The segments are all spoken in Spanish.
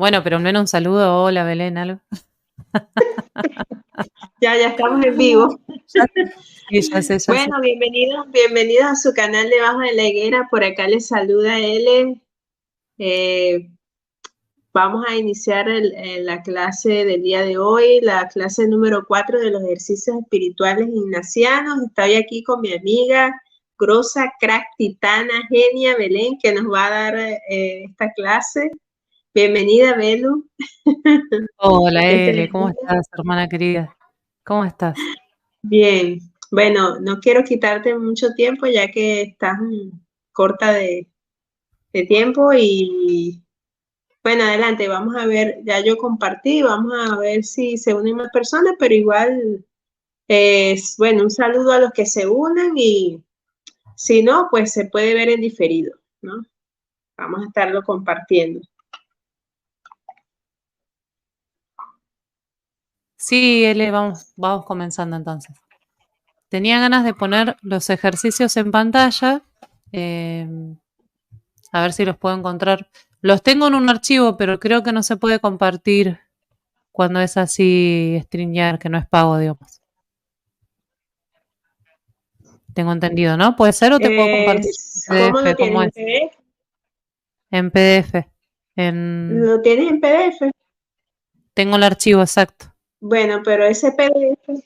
Bueno, pero al menos un saludo. Hola, Belén, algo. Ya estamos en vivo. Ya sé. Sí, ya sé, ya sé. Bueno, bienvenidos a su canal Debajo de la Higuera. Por acá les saluda Ele. Eh, Vamos a iniciar la clase del día de hoy, la clase número 4 de los ejercicios espirituales ignacianos. Estoy aquí con mi amiga grosa, crack, titana, genia Belén, que nos va a dar esta clase. Bienvenida, Belu. Hola, Dios te Ele, ¿cómo bendiga. estás, hermana querida? ¿Cómo estás? Bien, bueno, no quiero quitarte mucho tiempo ya que estás corta de tiempo y bueno, adelante, vamos a ver, ya yo compartí, vamos a ver si se unen más personas, pero igual es, bueno, un saludo a los que se unan y si no, pues se puede ver en diferido, ¿no? Vamos a estarlo compartiendo. Sí, Ele, vamos comenzando entonces. Tenía ganas de poner los ejercicios en pantalla. eh, a ver si los puedo encontrar. Los tengo en un archivo, pero creo que no se puede compartir cuando es así StreamYard, que no es pago, digamos. Tengo entendido, ¿no? ¿Puede ser o te puedo compartir en ¿Cómo lo PDF? ¿Cómo tienes en es? PDF? En PDF. En... ¿Lo tienes en PDF? Tengo el archivo exacto. Bueno, pero ese PDF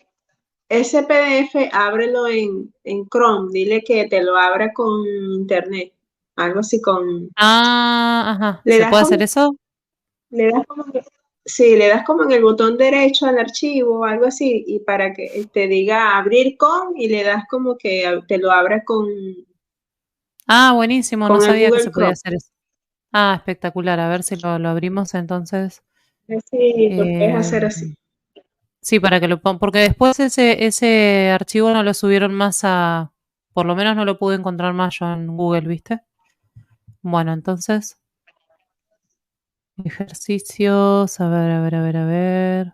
ábrelo en Chrome, dile que te lo abra con internet, algo así con, Ah, ajá. le ¿Se das puede hacer como, eso? le das como, sí, le das como en el botón derecho al archivo, algo así, y para que te diga abrir con, y le das como que te lo abra Ah, buenísimo. No con el sabía que se Google podía Chrome. hacer eso. Ah, espectacular. A ver si lo abrimos entonces. A ver si lo puedes Eh, hacer así. sí, para que lo pongan. Porque después ese archivo no lo subieron más a. Por lo menos no lo pude encontrar más yo en Google, ¿viste? Bueno, entonces. Ejercicios. A ver, a ver, a ver, a ver.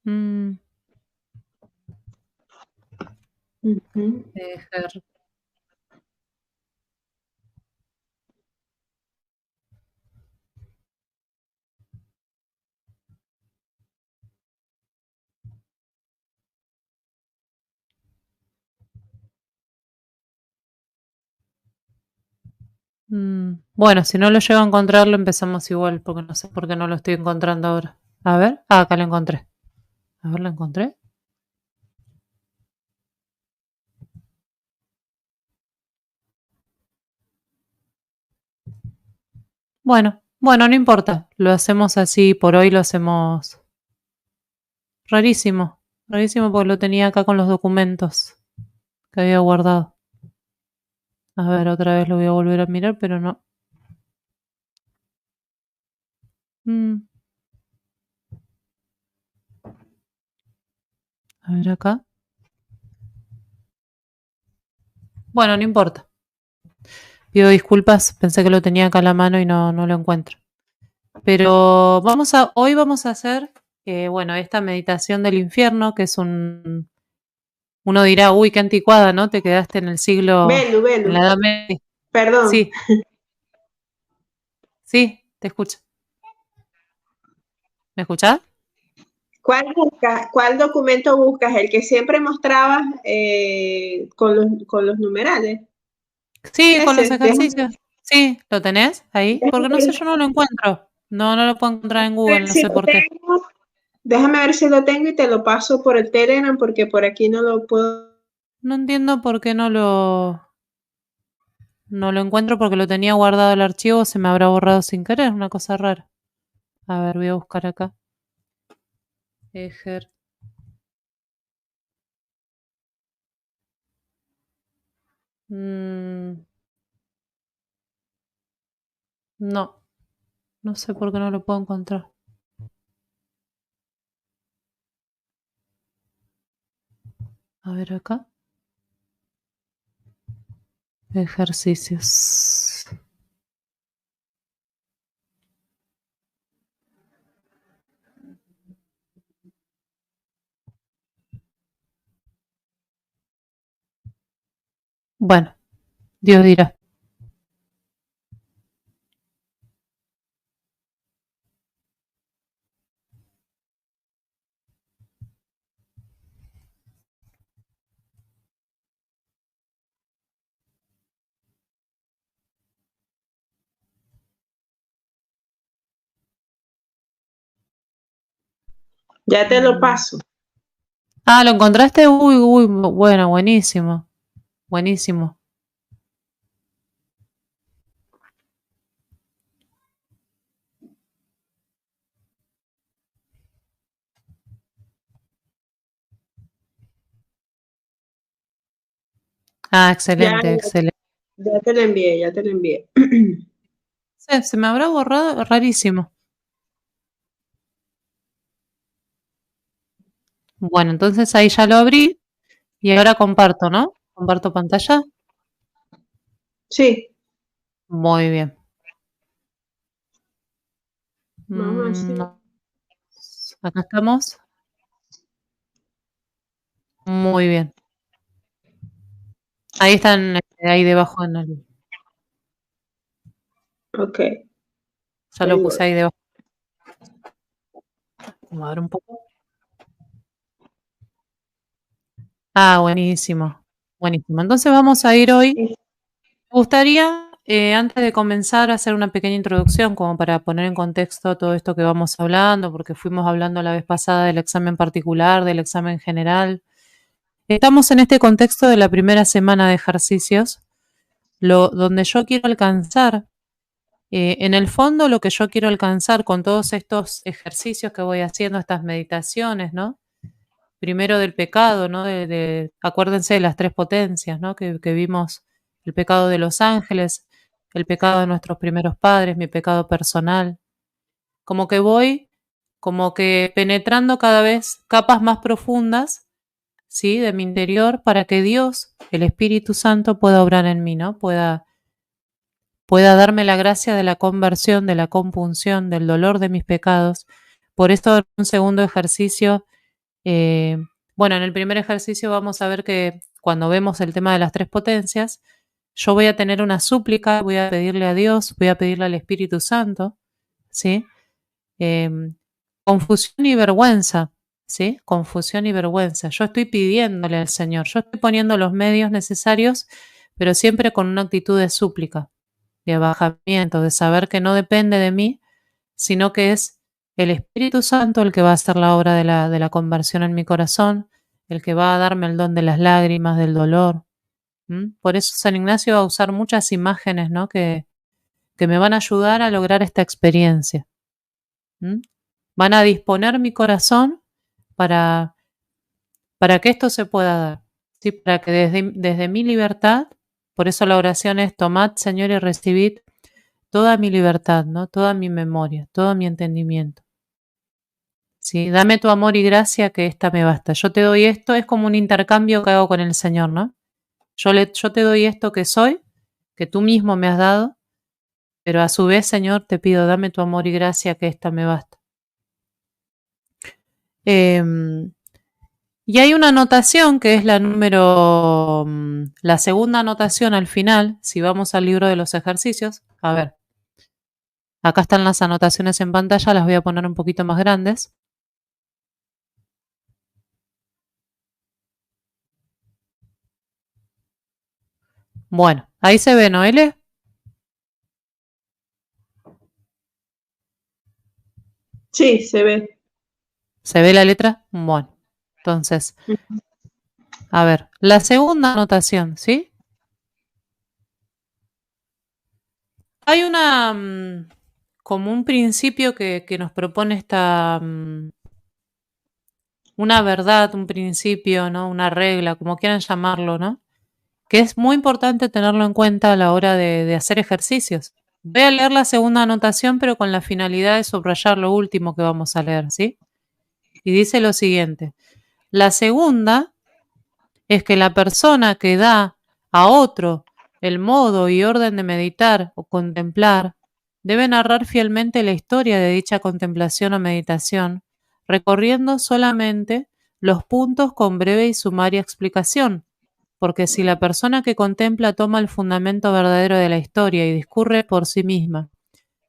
Mm, Ujú. ejer- Bueno, si no lo llego a encontrar, lo empezamos igual, porque no sé por qué no lo estoy encontrando ahora. A ver. Ah, acá lo encontré. A ver, lo encontré. Bueno, no importa. Lo hacemos así, por hoy lo hacemos rarísimo. Rarísimo porque lo tenía acá con los documentos que había guardado. A ver, otra vez lo voy a volver a mirar, pero no. Mm, a ver acá. Bueno, no importa. Pido disculpas, pensé que lo tenía acá a la mano y no lo encuentro. Pero hoy vamos a hacer, bueno, esta meditación del infierno, que es uno dirá, uy, qué anticuada, ¿no? Te quedaste en el siglo, en la Belu, Edad Media. perdón. Sí, sí, te escucho. ¿Me escuchás? ¿Cuál documento buscas? El que siempre mostrabas con los numerales. Sí, con los Ese, ejercicios. Sí, ¿lo tenés ahí? déjame Porque no sé, ver, yo no lo encuentro. No lo puedo encontrar en ver Google, no si sé lo por qué. tengo. Déjame ver si lo tengo y te lo paso por el Telegram porque por aquí no lo puedo. No entiendo por qué no lo encuentro porque lo tenía guardado el archivo, se me habrá borrado sin querer, una cosa rara. A ver, voy a buscar acá. Ejer. Mm, no, no sé por qué no lo puedo encontrar. A ver acá. Ejercicios. Bueno, Dios dirá. Ya te lo paso. Ah, ¿lo encontraste? Uy, bueno, buenísimo. Buenísimo. Ah, Ya, excelente, excelente. ya te lo envié, ya te lo envié. Se me habrá borrado, rarísimo. Bueno, entonces ahí ya lo abrí y ahora comparto, ¿no? Comparto pantalla. Sí, Muy bien. vamos a ver si. No, acá estamos. Muy bien. Ahí están, ahí debajo en el. Ok, Ya lo ahí puse voy. ahí debajo. Vamos a ver un poco. Ah, buenísimo. Buenísimo. Entonces vamos a ir hoy. Me gustaría, antes de comenzar, hacer una pequeña introducción como para poner en contexto todo esto que vamos hablando, porque fuimos hablando la vez pasada del examen particular, del examen general. Estamos en este contexto de la primera semana de ejercicios, donde yo quiero alcanzar, en el fondo lo que yo quiero alcanzar con todos estos ejercicios que voy haciendo, estas meditaciones, ¿no? Primero del pecado, ¿no? Acuérdense de las tres potencias, ¿no? Que vimos, el pecado de los ángeles, el pecado de nuestros primeros padres, mi pecado personal. Como que voy, como que penetrando cada vez capas más profundas, ¿sí? De mi interior para que Dios, el Espíritu Santo, pueda obrar en mí, ¿no? Pueda darme la gracia de la conversión, de la compunción, del dolor de mis pecados. Por esto, en un segundo ejercicio, eh, bueno, en el primer ejercicio vamos a ver que cuando vemos el tema de las tres potencias, yo voy a tener una súplica, voy a pedirle a Dios, voy a pedirle al Espíritu Santo, ¿sí? Eh, Confusión y vergüenza, ¿sí? Confusión y vergüenza. Yo estoy pidiéndole al Señor, yo estoy poniendo los medios necesarios, pero siempre con una actitud de súplica, de abajamiento, de saber que no depende de mí, sino que es el Espíritu Santo el que va a hacer la obra de la conversión en mi corazón, el que va a darme el don de las lágrimas, del dolor. ¿M? Por eso San Ignacio va a usar muchas imágenes, ¿no? Que me van a ayudar a lograr esta experiencia. ¿M? Van a disponer mi corazón para, para que esto se pueda dar, ¿sí? Para que desde mi libertad, por eso la oración es: tomad, Señor, y recibid toda mi libertad, ¿no? Toda mi memoria, todo mi entendimiento. ¿Sí? Dame tu amor y gracia, que esta me basta. Yo te doy esto, es como un intercambio que hago con el Señor, ¿no? Yo te doy esto que soy, que tú mismo me has dado, pero a su vez, Señor, te pido, dame tu amor y gracia, que esta me basta. Y hay una anotación que es la segunda anotación al final, si vamos al libro de los ejercicios. A ver, acá están las anotaciones en pantalla, las voy a poner un poquito más grandes. Bueno, ahí se ve, Noele. Sí, se ve. ¿Se ve la letra? Bueno, entonces, a ver, la segunda anotación, ¿sí? Hay como un principio que nos propone una verdad, un principio, ¿no? Una regla, como quieran llamarlo, ¿no? Que es muy importante tenerlo en cuenta a la hora de hacer ejercicios. Voy a leer la segunda anotación, pero con la finalidad de subrayar lo último que vamos a leer, ¿sí? Y dice lo siguiente: la segunda es que la persona que da a otro el modo y orden de meditar o contemplar debe narrar fielmente la historia de dicha contemplación o meditación, recorriendo solamente los puntos con breve y sumaria explicación, porque si la persona que contempla toma el fundamento verdadero de la historia y discurre por sí misma,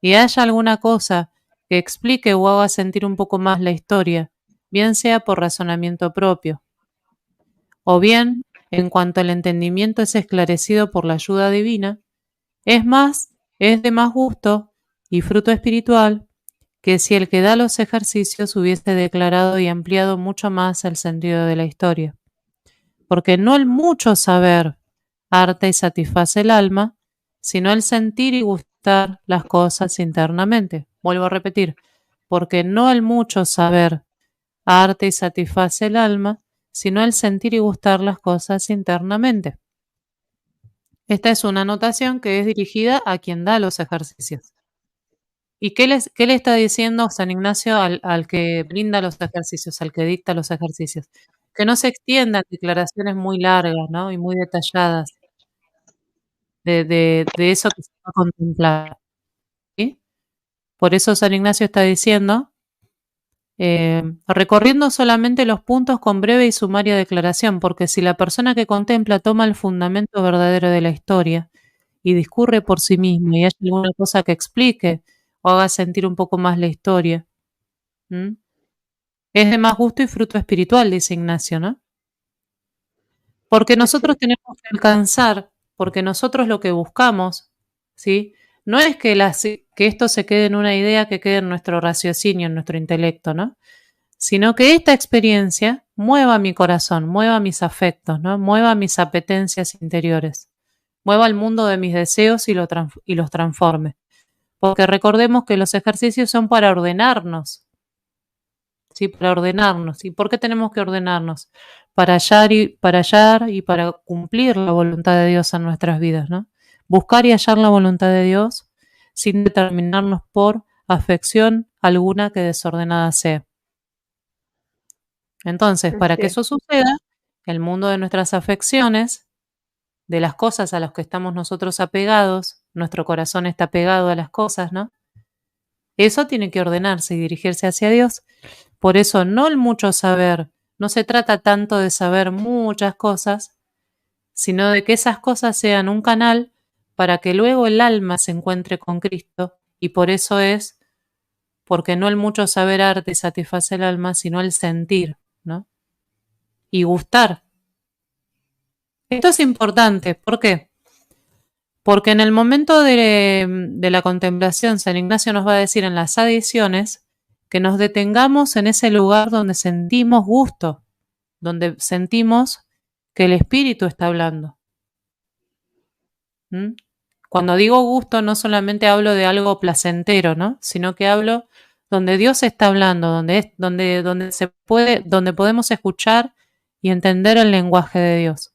y haya alguna cosa que explique o haga sentir un poco más la historia, bien sea por razonamiento propio, o bien, en cuanto el entendimiento es esclarecido por la ayuda divina, es de más gusto y fruto espiritual que si el que da los ejercicios hubiese declarado y ampliado mucho más el sentido de la historia. Porque no el mucho saber harta y satisface el alma, sino el sentir y gustar las cosas internamente. Vuelvo a repetir, porque no el mucho saber harta y satisface el alma, sino el sentir y gustar las cosas internamente. Esta es una anotación que es dirigida a quien da los ejercicios. ¿Y qué le está diciendo San Ignacio al que brinda los ejercicios, al que dicta los ejercicios? Que no se extiendan declaraciones muy largas, ¿no? Y muy detalladas de eso que se va a contemplar, ¿sí? Por eso San Ignacio está diciendo, recorriendo solamente los puntos con breve y sumaria declaración, porque si la persona que contempla toma el fundamento verdadero de la historia y discurre por sí mismo y hay alguna cosa que explique o haga sentir un poco más la historia, ¿m? Es de más gusto y fruto espiritual, dice Ignacio, ¿no? Porque nosotros Así. tenemos que alcanzar, porque nosotros lo que buscamos, ¿sí? No es que esto se quede en una idea, que quede en nuestro raciocinio, en nuestro intelecto, ¿no? Sino que esta experiencia mueva mi corazón, mueva mis afectos, ¿no? Mueva mis apetencias interiores, mueva el mundo de mis deseos y los transforme. Porque recordemos que los ejercicios son para ordenarnos, ¿sí? Para ordenarnos. ¿Y por qué tenemos que ordenarnos? Para hallar y para cumplir la voluntad de Dios en nuestras vidas, ¿no? Buscar y hallar la voluntad de Dios sin determinarnos por afección alguna que desordenada sea. Entonces, para Así que es. eso suceda, el mundo de nuestras afecciones, de las cosas a las que estamos nosotros apegados, nuestro corazón está pegado a las cosas, ¿no? Eso tiene que ordenarse y dirigirse hacia Dios. Por eso no el mucho saber, no se trata tanto de saber muchas cosas, sino de que esas cosas sean un canal para que luego el alma se encuentre con Cristo, y por eso es, porque no el mucho saber arte satisface el alma, sino el sentir, ¿no? Y gustar. Esto es importante, ¿por qué? Porque en el momento de la contemplación, San Ignacio nos va a decir en las adiciones que nos detengamos en ese lugar donde sentimos gusto, donde sentimos que el espíritu está hablando. ¿Mm? Cuando digo gusto, no solamente hablo de algo placentero, ¿no? Sino que hablo donde Dios está hablando, donde podemos escuchar y entender el lenguaje de Dios.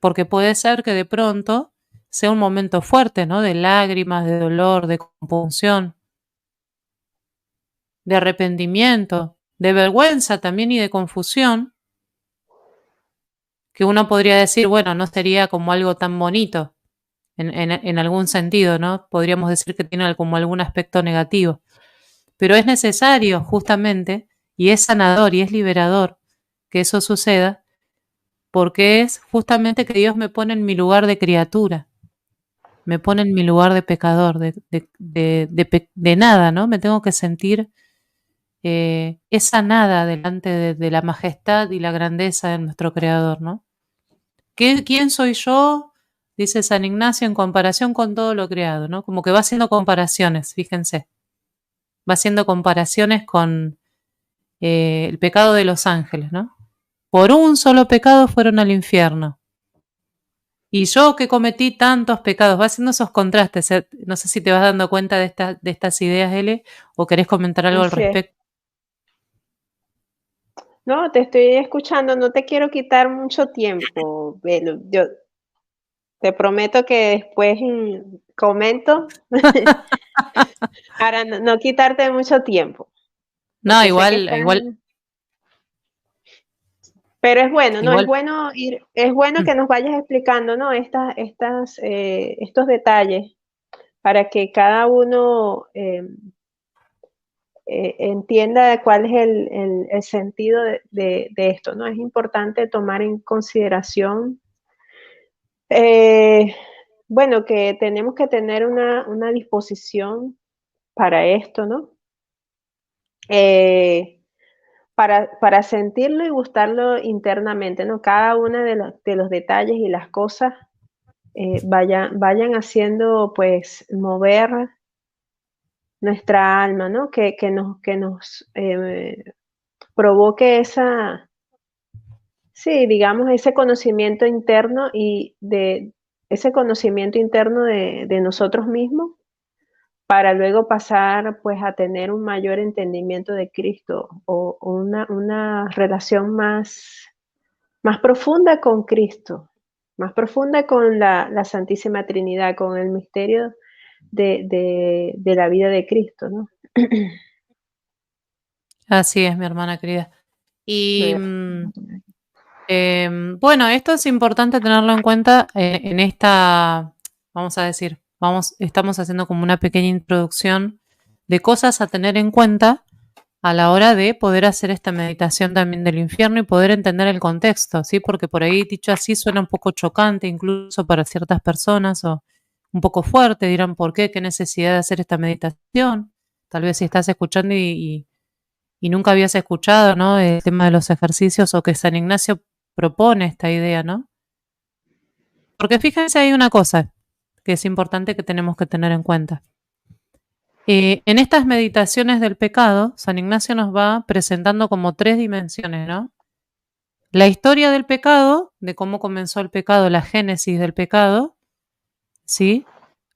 Porque puede ser que de pronto sea un momento fuerte, ¿no? De lágrimas, de dolor, de compunción, de arrepentimiento, de vergüenza también y de confusión, que uno podría decir, bueno, no sería como algo tan bonito, en algún sentido, ¿no? Podríamos decir que tiene como algún aspecto negativo. Pero es necesario, justamente, y es sanador y es liberador que eso suceda, porque es justamente que Dios me pone en mi lugar de criatura, me pone en mi lugar de pecador, de nada, ¿no? Me tengo que sentir esa nada delante de la majestad y la grandeza de nuestro Creador, ¿no? ¿Quién soy yo? Dice San Ignacio en comparación con todo lo creado, ¿no? Como que va haciendo comparaciones, fíjense. Va haciendo comparaciones con el pecado de los ángeles, ¿no? Por un solo pecado fueron al infierno. Y yo que cometí tantos pecados, va haciendo esos contrastes. No sé si te vas dando cuenta de estas ideas, Ele, o querés comentar algo al Así es. respecto. No, te estoy escuchando, no te quiero quitar mucho tiempo, Belu. Yo te prometo que después comento para no quitarte mucho tiempo, No, porque sé que igual, estás. igual, Pero es bueno, ¿no? Es igual. bueno es bueno que nos vayas explicando, ¿no? Estos detalles para que cada uno entienda cuál es el sentido de esto, ¿no? Es importante tomar en consideración, eh, bueno, que tenemos que tener una disposición para esto, ¿no? Eh, para sentirlo y gustarlo internamente, ¿no? Cada uno de los detalles y las cosas vayan haciendo, pues, mover nuestra alma, ¿no? Que nos provoque esa, sí, digamos, ese conocimiento interno y de ese conocimiento interno de nosotros mismos para luego pasar pues a tener un mayor entendimiento de Cristo o una relación más profunda con Cristo, más profunda con la Santísima Trinidad, con el misterio de la vida de Cristo, ¿no? Así es, mi hermana querida. A Y ver. bueno, esto es importante tenerlo en cuenta en esta, vamos a decir, estamos haciendo como una pequeña introducción de cosas a tener en cuenta a la hora de poder hacer esta meditación también del infierno y poder entender el contexto, ¿sí? Porque por ahí dicho así suena un poco chocante incluso para ciertas personas o un poco fuerte, dirán, ¿por qué? ¿Qué necesidad de hacer esta meditación? Tal vez si estás escuchando y nunca habías escuchado, ¿no? El tema de los ejercicios o que San Ignacio propone esta idea, ¿no? Porque fíjense, hay una cosa que es importante que tenemos que tener en cuenta. En estas meditaciones del pecado, San Ignacio nos va presentando como tres dimensiones, ¿no? La historia del pecado, de cómo comenzó el pecado, la génesis del pecado, ¿sí?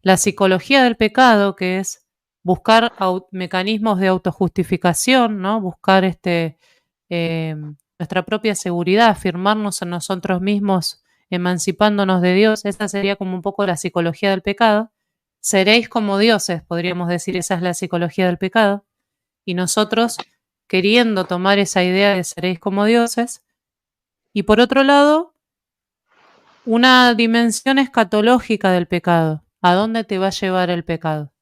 La psicología del pecado, que es buscar mecanismos de autojustificación, ¿no? Buscar eh, nuestra propia seguridad, afirmarnos en nosotros mismos, emancipándonos de Dios. Esa sería como un poco la psicología del pecado. Seréis como dioses, podríamos decir, esa es la psicología del pecado. Y nosotros, queriendo tomar esa idea de seréis como dioses, y por otro lado, una dimensión escatológica del pecado. ¿A dónde te va a llevar el pecado?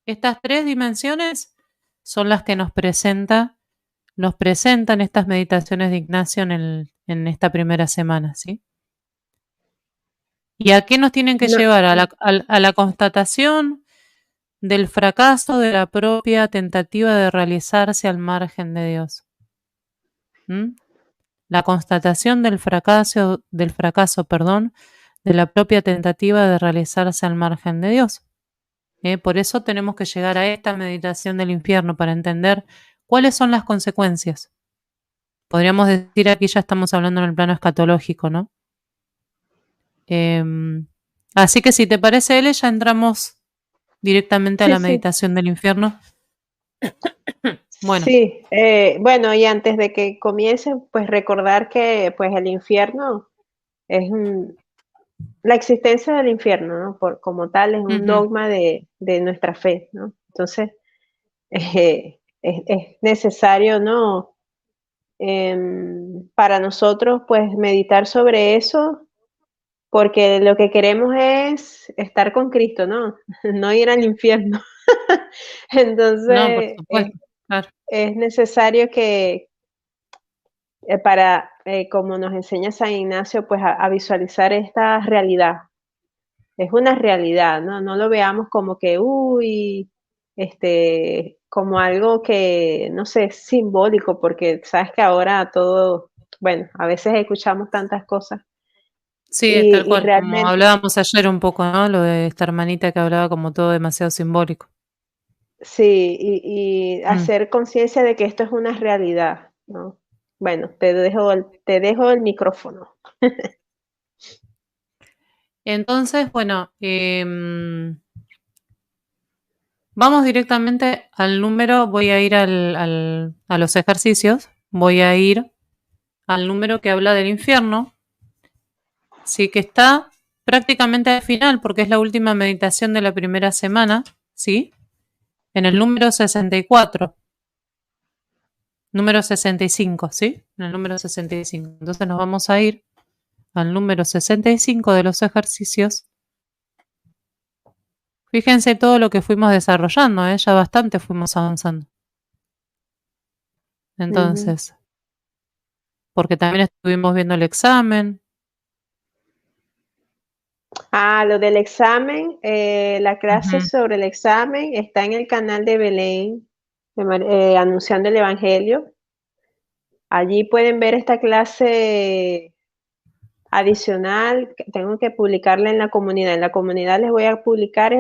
Estas tres dimensiones son las que nos presentan estas meditaciones de Ignacio en esta primera semana, ¿sí? ¿Y a qué nos tienen que No, llevar? A la constatación del fracaso de la propia tentativa de realizarse al margen de Dios. ¿Mm? La constatación del fracaso, perdón, de la propia tentativa de realizarse al margen de Dios. Por eso tenemos que llegar a esta meditación del infierno para entender cuáles son las consecuencias. Podríamos decir aquí ya estamos hablando en el plano escatológico, ¿no? Así que si te parece, Ele, ya entramos directamente a sí, la sí, meditación del infierno. Bueno, sí. Bueno, y antes de que comience, pues recordar que pues el infierno es la existencia del infierno, ¿no? Como tal, es un ujú, dogma de nuestra fe, ¿no? Entonces, es necesario, ¿no? Para nosotros, pues meditar sobre eso, porque lo que queremos es estar con Cristo, ¿no? No ir al infierno. no, por Entonces, supuesto, claro. es necesario que para, como nos enseña San Ignacio, pues a visualizar esta realidad. Es una realidad, ¿no? No lo veamos como que, uy, como algo que, no sé, es simbólico, porque sabes que ahora todo, bueno, a veces escuchamos tantas cosas Sí, es tal y cual, como realmente, hablábamos ayer un poco, ¿no? Lo de esta hermanita que hablaba como todo demasiado simbólico. sí, y Mm. hacer conciencia de que esto es una realidad, ¿no? Bueno, te dejo el micrófono. Entonces, bueno, vamos directamente al número, voy a ir a los ejercicios, voy a ir al número que habla del infierno, sí que está prácticamente al final porque es la última meditación de la primera semana, ¿sí? En el número 64, número 65, ¿sí? En el número 65. Entonces nos vamos a ir al número 65 de los ejercicios. Fíjense todo lo que fuimos desarrollando, ya bastante fuimos avanzando. Ujú. Entonces, porque también estuvimos viendo el examen. Lo del examen, la clase Ujú. sobre el examen está en el canal de Belén, anunciando el Evangelio. Allí pueden ver esta clase adicional. Tengo que publicarla en la comunidad. En la comunidad les voy a publicar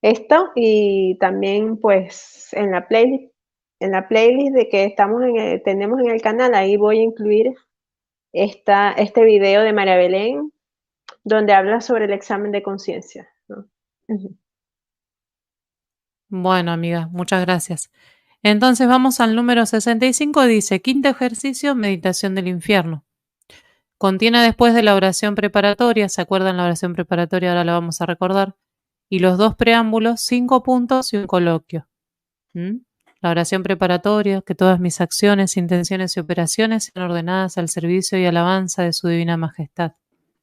esto y también pues en la playlist de que tenemos en el canal, ahí voy a incluir este video de María Belén, donde habla sobre el examen de conciencia, ¿no? Ujú. Bueno, amiga, muchas gracias. Entonces vamos al número 65, dice, quinto ejercicio, meditación del infierno. Contiene después de la oración preparatoria, ¿se acuerdan la oración preparatoria? Ahora la vamos a recordar. Y los dos preámbulos, 5 puntos y un coloquio. ¿Mm? La oración preparatoria, que todas mis acciones, intenciones y operaciones sean ordenadas al servicio y alabanza de su divina majestad.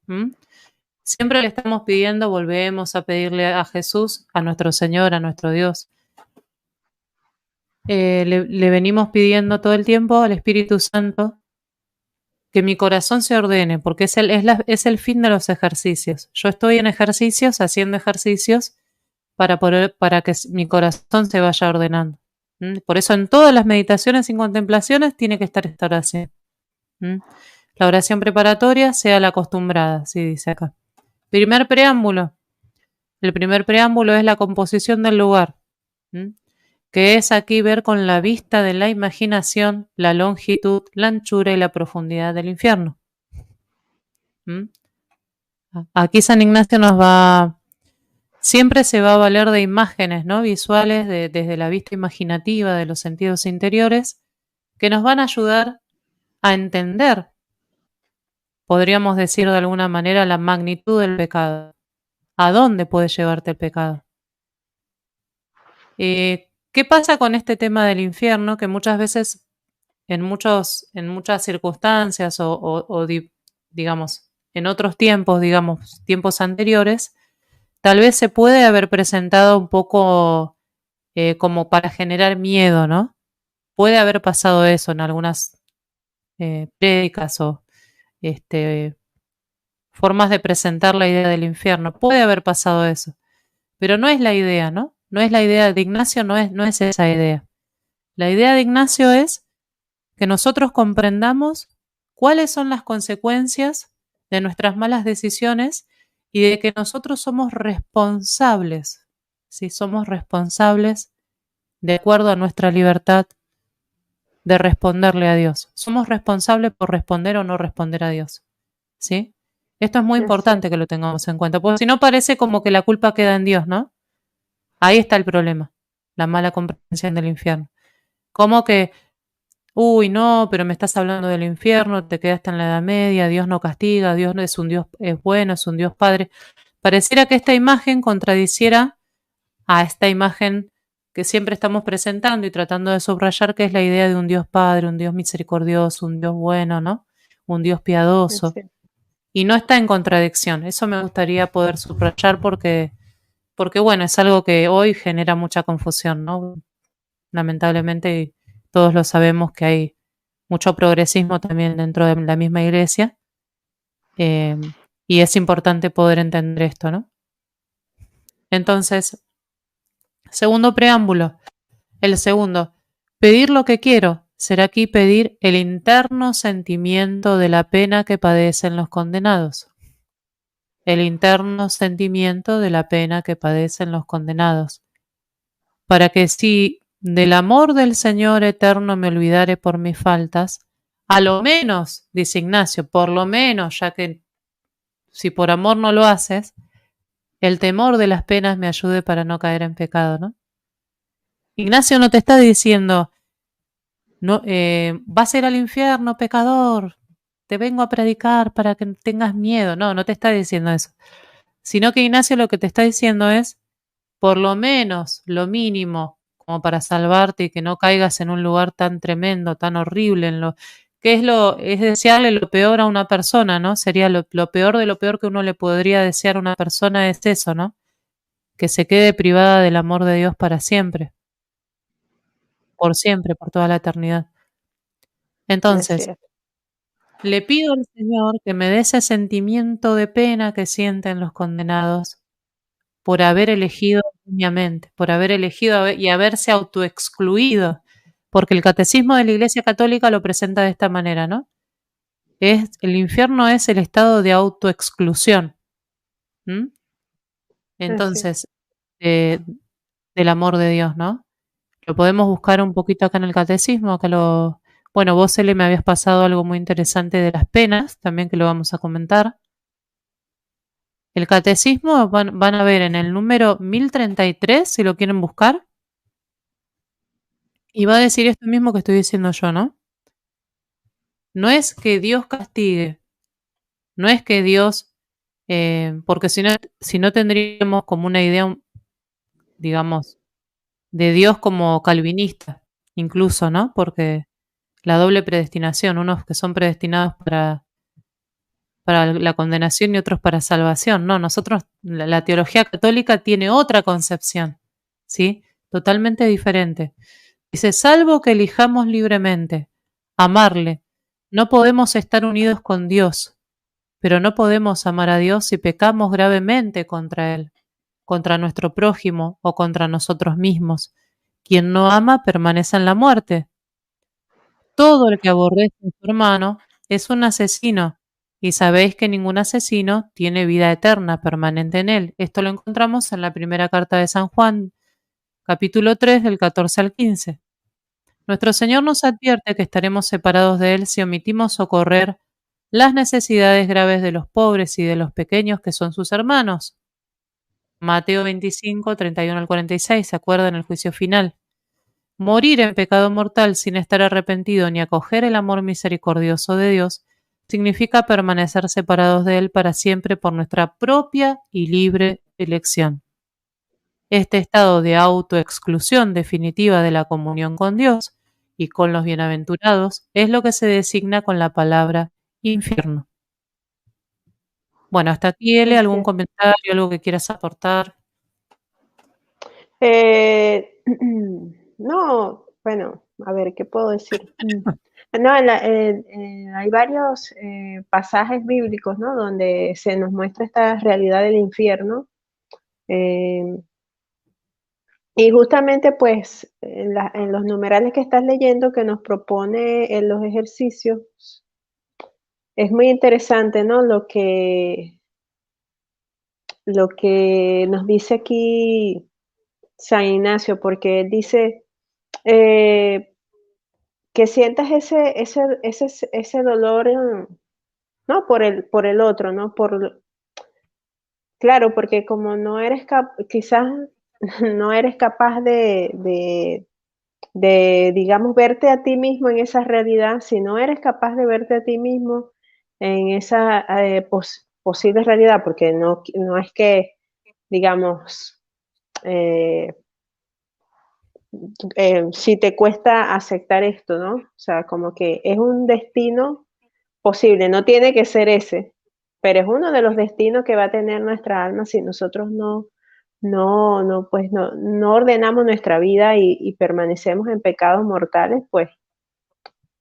¿Mm? Siempre le estamos pidiendo, volvemos a pedirle a Jesús, a nuestro Señor, a nuestro Dios. Le venimos pidiendo todo el tiempo al Espíritu Santo que mi corazón se ordene, porque es el fin de los ejercicios. Yo estoy en ejercicios, haciendo ejercicios para que mi corazón se vaya ordenando. ¿Mm? Por eso en todas las meditaciones y contemplaciones tiene que estar esta oración. ¿Mm? La oración preparatoria sea la acostumbrada, sí dice acá. Primer preámbulo. El primer preámbulo es la composición del lugar. ¿Mm? Que es aquí ver con la vista de la imaginación la longitud, la anchura y la profundidad del infierno. ¿Mm? Aquí San Ignacio siempre se va a valer de imágenes, ¿no? Visuales desde la vista imaginativa de los sentidos interiores que nos van a ayudar a entender, podríamos decir de alguna manera, la magnitud del pecado. ¿A dónde puede llevarte el pecado? ¿Qué pasa con este tema del infierno? Que muchas veces, en muchas circunstancias digamos, en otros tiempos, digamos, tiempos anteriores, tal vez se puede haber presentado un poco como para generar miedo, ¿no? Puede haber pasado eso en algunas prédicas o este, formas de presentar la idea del infierno. Puede haber pasado eso, pero no es la idea, ¿no? No es la idea de Ignacio, no es esa idea. La idea de Ignacio es que nosotros comprendamos cuáles son las consecuencias de nuestras malas decisiones y de que nosotros somos responsables, ¿sí? Somos responsables de acuerdo a nuestra libertad de responderle a Dios. Somos responsables por responder o no responder a Dios, ¿sí? Esto es muy Así es, importante que lo tengamos en cuenta, porque si no parece como que la culpa queda en Dios, ¿no? Ahí está el problema, la mala comprensión del infierno. Como que, uy, no, pero me estás hablando del infierno, te quedaste en la Edad Media, Dios no castiga, Dios no es un Dios, es bueno, es un Dios Padre. Pareciera que esta imagen contradiciera a esta imagen que siempre estamos presentando y tratando de subrayar, que es la idea de un Dios Padre, un Dios misericordioso, un Dios bueno, ¿no? Un Dios piadoso. así es, Y no está en contradicción. Eso me gustaría poder subrayar porque bueno, es algo que hoy genera mucha confusión, ¿no? Lamentablemente todos lo sabemos que hay mucho progresismo también dentro de la misma iglesia, eh, y es importante poder entender esto, ¿no? Entonces, segundo preámbulo. El segundo, pedir lo que quiero. Será aquí pedir el interno sentimiento de la pena que padecen los condenados. El interno sentimiento de la pena que padecen los condenados. Para que si del amor del Señor eterno me olvidare por mis faltas, a lo menos, dice Ignacio, por lo menos, ya que si por amor no lo haces, el temor de las penas me ayude para no caer en pecado, ¿no? Ignacio no te está diciendo, no, vas a ir al infierno, pecador, te vengo a predicar para que tengas miedo. No, no te está diciendo eso. Sino que Ignacio lo que te está diciendo es, por lo menos, lo mínimo, como para salvarte y que no caigas en un lugar tan tremendo, tan horrible, es desearle lo peor a una persona, ¿no? Sería lo peor de lo peor que uno le podría desear a una persona es eso, ¿no? Que se quede privada del amor de Dios para siempre, por toda la eternidad. así Entonces, es. le pido al Señor que me dé ese sentimiento de pena que sienten los condenados por haber elegido erróneamente, por haber elegido y haberse autoexcluido, porque el catecismo de la Iglesia Católica lo presenta de esta manera, ¿no? El infierno es el estado de autoexclusión. ¿Mm? Así Entonces, es. de- del amor de Dios, ¿no? Lo podemos buscar un poquito acá en el catecismo, bueno, vos, Ele, me habías pasado algo muy interesante de las penas, también que lo vamos a comentar. El catecismo van a ver en el número 1033, si lo quieren buscar, y va a decir esto mismo que estoy diciendo yo, ¿no? No es que Dios castigue, no es que Dios, porque si no tendríamos como una idea, digamos, de Dios como calvinista, incluso, ¿no? Porque la doble predestinación, unos que son predestinados para la condenación y otros para salvación. No, nosotros, la teología católica tiene otra concepción, ¿sí? Totalmente diferente. Dice, salvo que elijamos libremente amarle, no podemos estar unidos con Dios, pero no podemos amar a Dios si pecamos gravemente contra Él, contra nuestro prójimo o contra nosotros mismos. Quien no ama permanece en la muerte. Todo el que aborrece a su hermano es un asesino, y sabéis que ningún asesino tiene vida eterna permanente en él. Esto lo encontramos en la primera carta de San Juan, capítulo 3, del 14 al 15. Nuestro Señor nos advierte que estaremos separados de Él si omitimos socorrer las necesidades graves de los pobres y de los pequeños que son sus hermanos. Mateo 25, 31 al 46, ¿se acuerdan el juicio final? Morir en pecado mortal sin estar arrepentido ni acoger el amor misericordioso de Dios significa permanecer separados de Él para siempre por nuestra propia y libre elección. Este estado de autoexclusión definitiva de la comunión con Dios y con los bienaventurados es lo que se designa con la palabra infierno. Bueno, hasta aquí, Ele, ¿algún comentario, algo que quieras aportar? No, bueno, a ver, ¿qué puedo decir? No, hay varios pasajes bíblicos, ¿no? Donde se nos muestra esta realidad del infierno. eh, y justamente, pues, en los numerales que estás leyendo que nos propone en los ejercicios, es muy interesante, ¿no? Lo que nos dice aquí San Ignacio, porque él dice, eh, que sientas ese dolor, ¿no? Por el otro, ¿no? Claro, porque como no eres quizás no eres capaz de, digamos, verte a ti mismo en esa realidad, si no eres capaz de verte a ti mismo en esa, posible realidad, porque no es que, digamos, eh si te cuesta aceptar esto, ¿no? O sea, como que es un destino posible, no tiene que ser ese, pero es uno de los destinos que va a tener nuestra alma si nosotros no ordenamos nuestra vida y permanecemos en pecados mortales, pues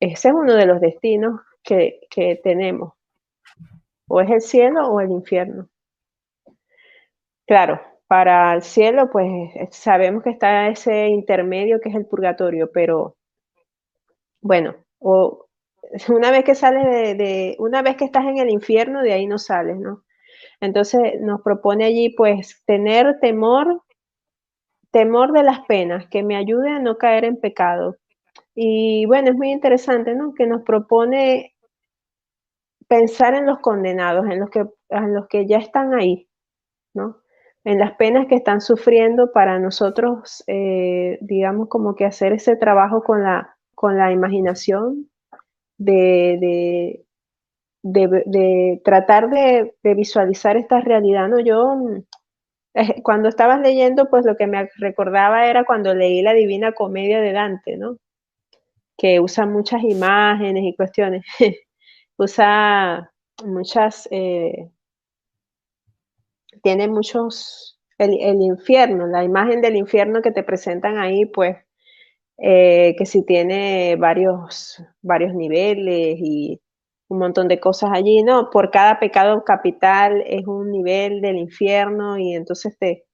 ese es uno de los destinos que tenemos, o es el cielo o el infierno. Claro, para el cielo, pues sabemos que está ese intermedio que es el purgatorio, pero bueno, o una vez que sales una vez que estás en el infierno, de ahí no sales, ¿no? Entonces, nos propone allí, pues, tener temor de las penas, que me ayude a no caer en pecado. Y bueno, es muy interesante, ¿no? Que nos propone pensar en los condenados, en los que ya están ahí, ¿no? En las penas que están sufriendo para nosotros, digamos, como que hacer ese trabajo con la imaginación de de tratar de visualizar esta realidad, ¿no? Yo, cuando estabas leyendo, pues, lo que me recordaba era cuando leí la Divina Comedia de Dante, ¿no? Que usa muchas imágenes y cuestiones. Usa muchas, tiene muchos el infierno, la imagen del infierno que te presentan ahí, pues, que si tiene varios niveles y un montón de cosas allí, ¿no? Por cada pecado capital es un nivel del infierno y entonces te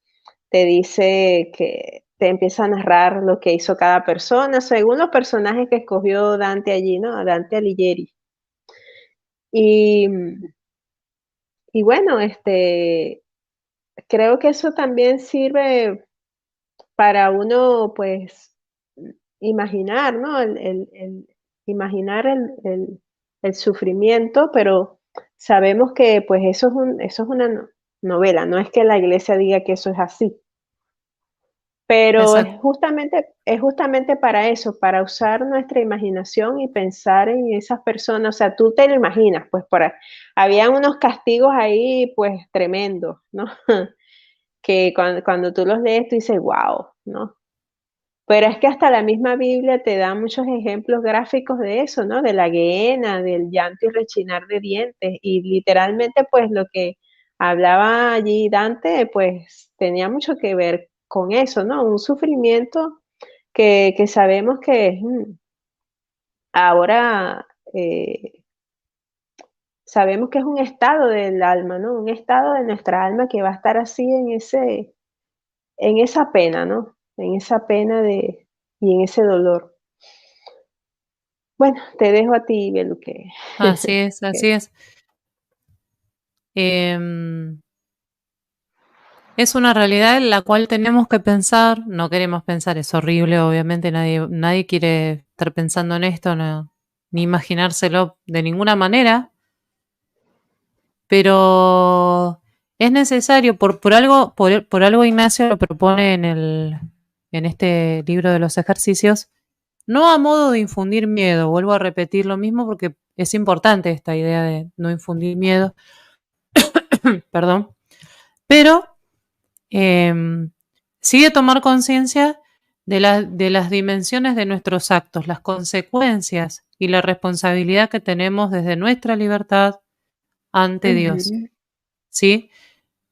dice que te empieza a narrar lo que hizo cada persona, según los personajes que escogió Dante allí, ¿no? Dante Alighieri. Y, y bueno, creo que eso también sirve para uno, pues, imaginar, ¿no? El imaginar el sufrimiento, pero sabemos que, pues, eso es una novela, no es que la iglesia diga que eso es así. Pero Exacto. es justamente para eso, para usar nuestra imaginación y pensar en esas personas, o sea, tú te lo imaginas, pues, habían unos castigos ahí, pues, tremendos, ¿no? Que cuando tú los lees, tú dices: "Guau", ¿no? Pero es que hasta la misma Biblia te da muchos ejemplos gráficos de eso, ¿no? De la gehenna, del llanto y rechinar de dientes, y literalmente, pues, lo que hablaba allí Dante, pues, tenía mucho que ver con eso, ¿no? Un sufrimiento que sabemos que es, ahora, sabemos que es un estado del alma, ¿no? Un estado de nuestra alma que va a estar así en esa pena, ¿no? En esa pena y en ese dolor. Bueno, te dejo a ti, Belu, que Así es, que así es. Em, es una realidad en la cual tenemos que pensar, no queremos pensar, es horrible, obviamente nadie quiere estar pensando en esto, ni imaginárselo de ninguna manera, pero es necesario, por algo Ignacio lo propone en este libro de los ejercicios, no a modo de infundir miedo, vuelvo a repetir lo mismo porque es importante esta idea de no infundir miedo, perdón, pero eh, sí de tomar conciencia de las dimensiones de nuestros actos, las consecuencias y la responsabilidad que tenemos desde nuestra libertad ante Dios, ujú, ¿sí?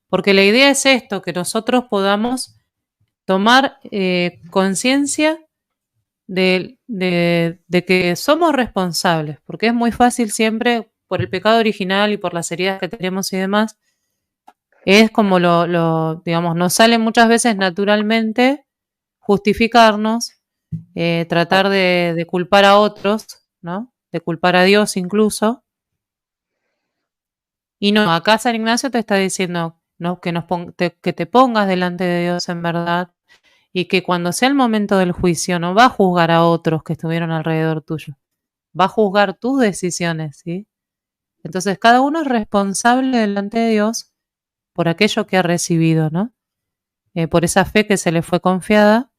Porque la idea es esto, que nosotros podamos tomar conciencia de que somos responsables, porque es muy fácil siempre, por el pecado original y por las heridas que tenemos y demás, es como digamos, nos sale muchas veces naturalmente justificarnos, tratar de culpar a otros, ¿no? De culpar a Dios incluso. Y no, acá San Ignacio te está diciendo, ¿no? Que te pongas delante de Dios en verdad y que cuando sea el momento del juicio no va a juzgar a otros que estuvieron alrededor tuyo, va a juzgar tus decisiones, ¿sí? Entonces cada uno es responsable delante de Dios por aquello que ha recibido, ¿no? Por esa fe que se le fue confiada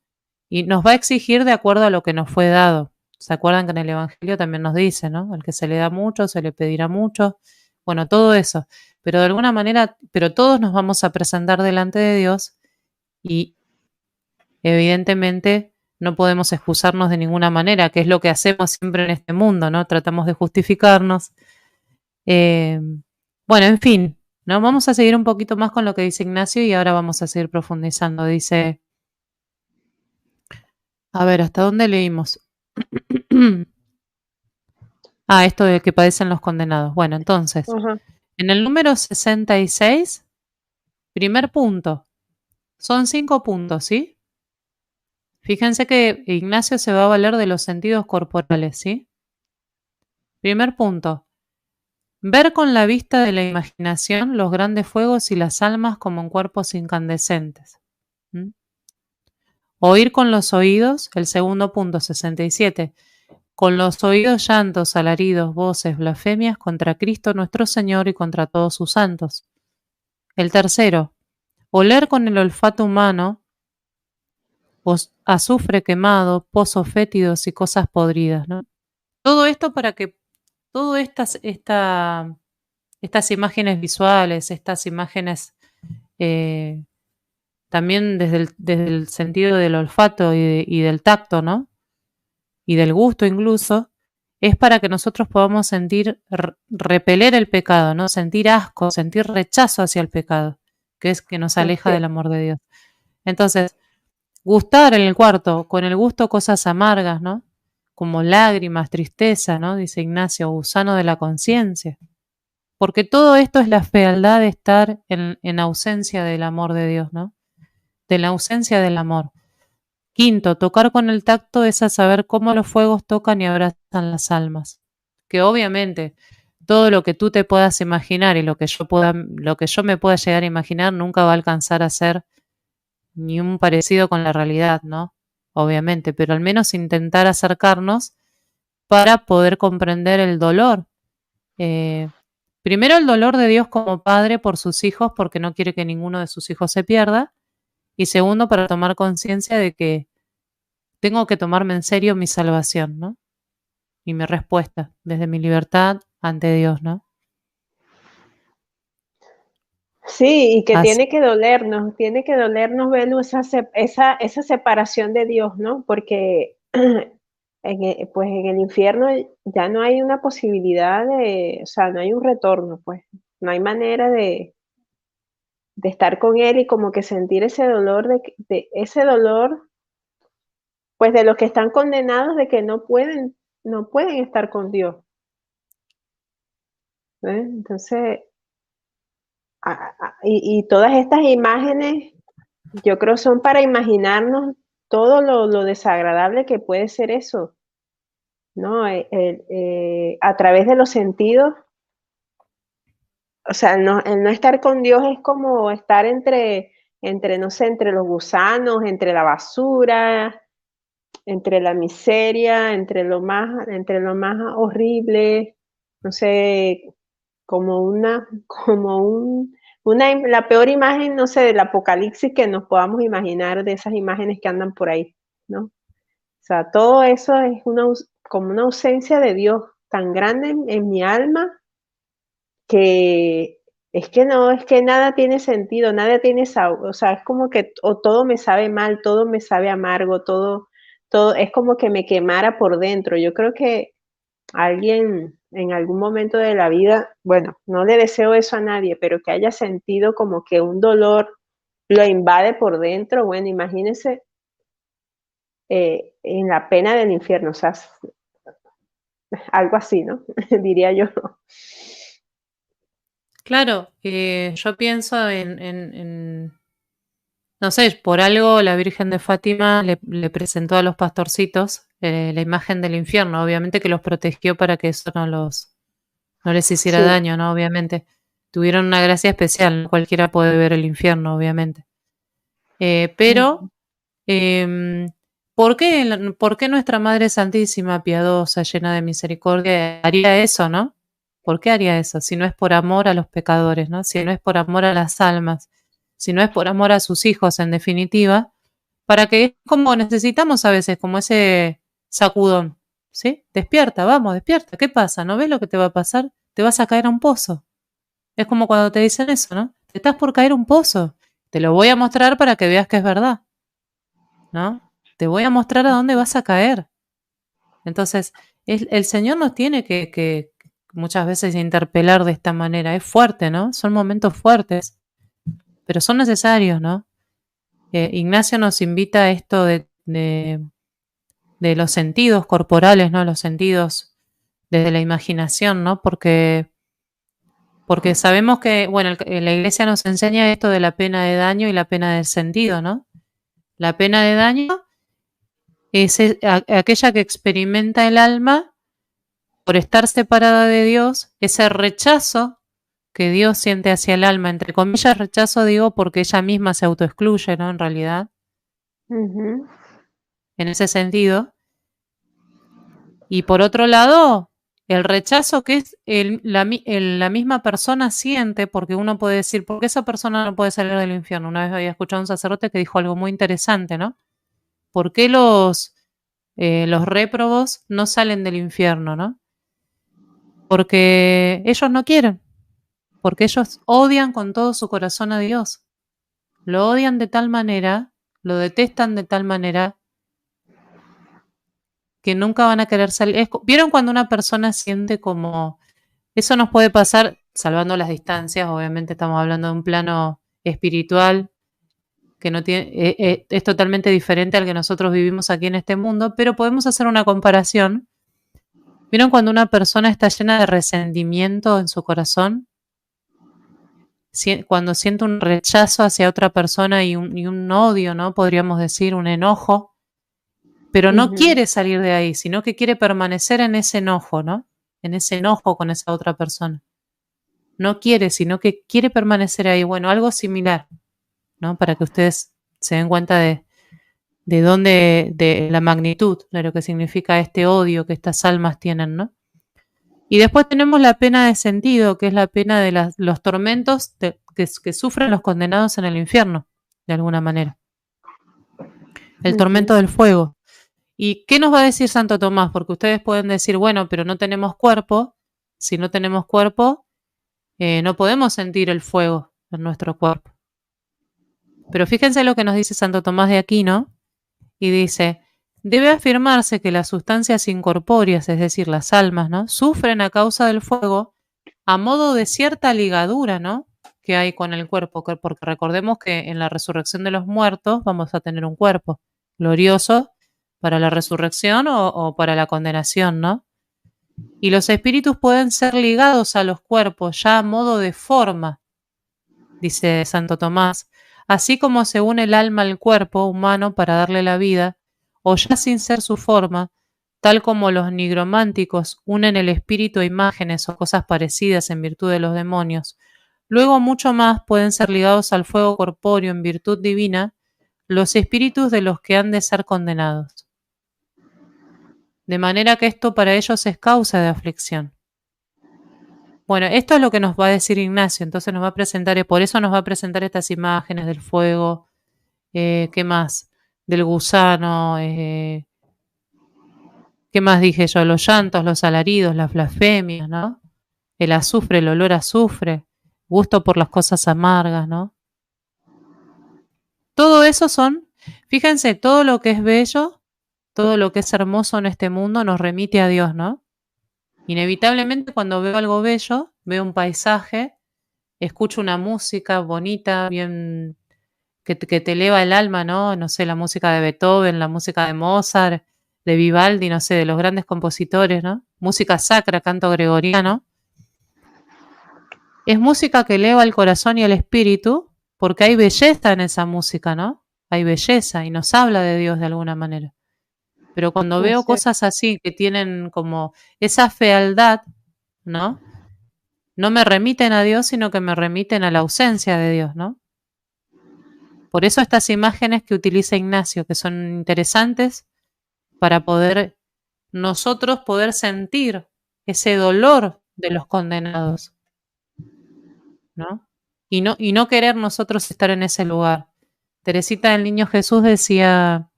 y nos va a exigir de acuerdo a lo que nos fue dado. ¿Se acuerdan que en el Evangelio también nos dice, ¿no? Al que se le da mucho, se le pedirá mucho. Bueno, todo eso. Pero de alguna manera, pero todos nos vamos a presentar delante de Dios y evidentemente no podemos excusarnos de ninguna manera, que es lo que hacemos siempre en este mundo, ¿no? Tratamos de justificarnos. Eh, bueno, en fin, ¿no? Vamos a seguir un poquito más con lo que dice Ignacio y ahora vamos a seguir profundizando. Dice, a ver, ¿hasta dónde leímos? Esto de que padecen los condenados. Bueno, entonces, ajá, en el número 66, primer punto. Son 5 puntos, ¿sí? Fíjense que Ignacio se va a valer de los sentidos corporales, ¿sí? Primer punto. Ver con la vista de la imaginación los grandes fuegos y las almas como en cuerpos incandescentes. ¿Mm? Oír con los oídos, el segundo punto, 67. Con los oídos llantos, alaridos, voces, blasfemias contra Cristo nuestro Señor y contra todos sus santos. El tercero, oler con el olfato humano, azufre quemado, pozos fétidos y cosas podridas, ¿no? Todo esto para que todas estas imágenes visuales, estas imágenes eh, también desde el sentido del olfato y del tacto, ¿no? Y del gusto incluso, es para que nosotros podamos repeler el pecado, ¿no? Sentir asco, sentir rechazo hacia el pecado, que es que nos aleja así del es. amor de Dios. Entonces, gustar en el cuarto, con el gusto cosas amargas, ¿no? Como lágrimas, tristeza, ¿no? Dice Ignacio, gusano de la conciencia. Porque todo esto es la fealdad de estar en ausencia del amor de Dios, ¿no? De la ausencia del amor. Quinto, tocar con el tacto es a saber cómo los fuegos tocan y abrazan las almas. Que obviamente todo lo que tú te puedas imaginar y lo que yo me pueda llegar a imaginar nunca va a alcanzar a ser ni un parecido con la realidad, ¿no? Obviamente, pero al menos intentar acercarnos para poder comprender el dolor. Eh, Primero el dolor de Dios como padre por sus hijos, porque no quiere que ninguno de sus hijos se pierda. Y segundo, para tomar conciencia de que tengo que tomarme en serio mi salvación, ¿no? Y mi respuesta desde mi libertad ante Dios, ¿no? Sí, y que Así, tiene que dolernos ver esa separación de Dios, ¿no? Porque pues en el infierno ya no hay una posibilidad o sea, no hay un retorno, pues, no hay manera de estar con Él y como que sentir ese dolor, de ese dolor, pues de los que están condenados de que no pueden estar con Dios, ¿eh? Entonces, y todas estas imágenes yo creo son para imaginarnos todo lo desagradable que puede ser eso, ¿no? A través de los sentidos, o sea, el no estar con Dios es como estar no sé, entre los gusanos, entre la basura, entre la miseria, entre lo más horrible, no sé, la peor imagen, no sé, del apocalipsis que nos podamos imaginar de esas imágenes que andan por ahí, ¿no? O sea, todo eso es como una ausencia de Dios tan grande en mi alma que es que no, es que nada tiene sentido, nada tiene sabor, o sea, es como que o todo me sabe mal, todo me sabe amargo, todo es como que me quemara por dentro. Yo creo que alguien en algún momento de la vida, bueno, no le deseo eso a nadie, pero que haya sentido como que un dolor lo invade por dentro, bueno, imagínense en la pena del infierno, o sea, algo así, ¿no? Diría yo. claro, yo pienso no sé, por algo la Virgen de Fátima le presentó a los pastorcitos la imagen del infierno, obviamente que los protegió para que eso no les hiciera Sí. daño, ¿no? Obviamente. Tuvieron una gracia especial, no cualquiera puede ver el infierno, obviamente. Pero, Ujú. em, por qué nuestra Madre Santísima, piadosa, llena de misericordia, haría eso, ¿no? ¿Por qué haría eso? Si no es por amor a los pecadores, ¿no? Si no es por amor a las almas, si no es por amor a sus hijos, en definitiva, para que es como necesitamos a veces, como ese sacudón, ¿sí? Despierta, vamos, despierta. ¿Qué pasa? ¿No ves lo que te va a pasar? Te vas a caer a un pozo. Es como cuando te dicen eso, ¿no? Te estás por caer a un pozo. Te lo voy a mostrar para que veas que es verdad, ¿no? Te voy a mostrar a dónde vas a caer. Entonces, el Señor nos tiene que muchas veces interpelar de esta manera. Es fuerte, ¿no? Son momentos fuertes, pero son necesarios, ¿no? Ignacio nos invita a esto de los sentidos corporales, ¿no? Los sentidos desde la imaginación, ¿no? Porque sabemos que, bueno, la iglesia nos enseña esto de la pena de daño y la pena del sentido, ¿no? La pena de daño es aquella que experimenta el alma por estar separada de Dios, ese rechazo que Dios siente hacia el alma, entre comillas rechazo digo porque ella misma se autoexcluye, ¿no? En realidad, Ujú. en ese sentido. Y por otro lado, el rechazo que es la misma persona siente, porque uno puede decir, ¿por qué esa persona no puede salir del infierno? Una vez había escuchado a un sacerdote que dijo algo muy interesante, ¿no? ¿Por qué los réprobos no salen del infierno, ¿no? Porque ellos no quieren, porque ellos odian con todo su corazón a Dios. Lo odian de tal manera, lo detestan de tal manera que nunca van a querer salir. ¿Vieron cuando una persona siente como... Eso nos puede pasar, salvando las distancias, obviamente estamos hablando de un plano espiritual que no tiene, es totalmente diferente al que nosotros vivimos aquí en este mundo, pero podemos hacer una comparación. ¿Vieron cuando una persona está llena de resentimiento en su corazón? Cuando siente un rechazo hacia otra persona y un odio, ¿no? Podríamos decir, un enojo, pero no Ujú. quiere salir de ahí, sino que quiere permanecer en ese enojo, ¿no? en ese enojo con esa otra persona. No quiere, sino que quiere permanecer ahí. Bueno, algo similar, ¿no? Para que ustedes se den cuenta de dónde, de la magnitud de lo que significa este odio que estas almas tienen, ¿no? Y después tenemos la pena de sentido, que es la pena de los tormentos que sufren los condenados en el infierno, de alguna manera. El tormento del fuego. ¿Y qué nos va a decir Santo Tomás? Porque ustedes pueden decir, bueno, pero no tenemos cuerpo. Si no tenemos cuerpo, no podemos sentir el fuego en nuestro cuerpo. Pero fíjense lo que nos dice Santo Tomás de Aquino, y dice, debe afirmarse que las sustancias incorpóreas, es decir, las almas, ¿no?, sufren a causa del fuego a modo de cierta ligadura, ¿no?, que hay con el cuerpo, porque recordemos que en la resurrección de los muertos vamos a tener un cuerpo glorioso para la resurrección o para la condenación, ¿no? Y los espíritus pueden ser ligados a los cuerpos ya a modo de forma, dice Santo Tomás, así como se une el alma al cuerpo humano para darle la vida, o ya sin ser su forma, tal como los nigrománticos unen el espíritu a imágenes o cosas parecidas en virtud de los demonios. Luego mucho más pueden ser ligados al fuego corpóreo en virtud divina los espíritus de los que han de ser condenados. De manera que esto para ellos es causa de aflicción. Bueno, esto es lo que nos va a decir Ignacio, entonces nos va a presentar, por eso nos va a presentar estas imágenes del fuego, ¿qué más? Del gusano, ¿qué más dije yo? Los llantos, los alaridos, las blasfemias, ¿no? El azufre, el olor a azufre, gusto por las cosas amargas, ¿no? Todo eso son, fíjense, todo lo que es bello, todo lo que es hermoso en este mundo nos remite a Dios, ¿no? Inevitablemente cuando veo algo bello, veo un paisaje, escucho una música bonita, bien que te eleva el alma, ¿no? No sé, la música de Beethoven, la música de Mozart, de Vivaldi, no sé, de los grandes compositores, ¿no? Música sacra, canto gregoriano. Es música que eleva el corazón y el espíritu, porque hay belleza en esa música, ¿no? Hay belleza y nos habla de Dios de alguna manera. Pero cuando veo cosas así que tienen como esa fealdad, ¿no? No me remiten a Dios, sino que me remiten a la ausencia de Dios, ¿no? Por eso estas imágenes que utiliza Ignacio, que son interesantes para poder nosotros poder sentir ese dolor de los condenados, ¿no? Y no querer nosotros estar en ese lugar. Teresita del Niño Jesús decía,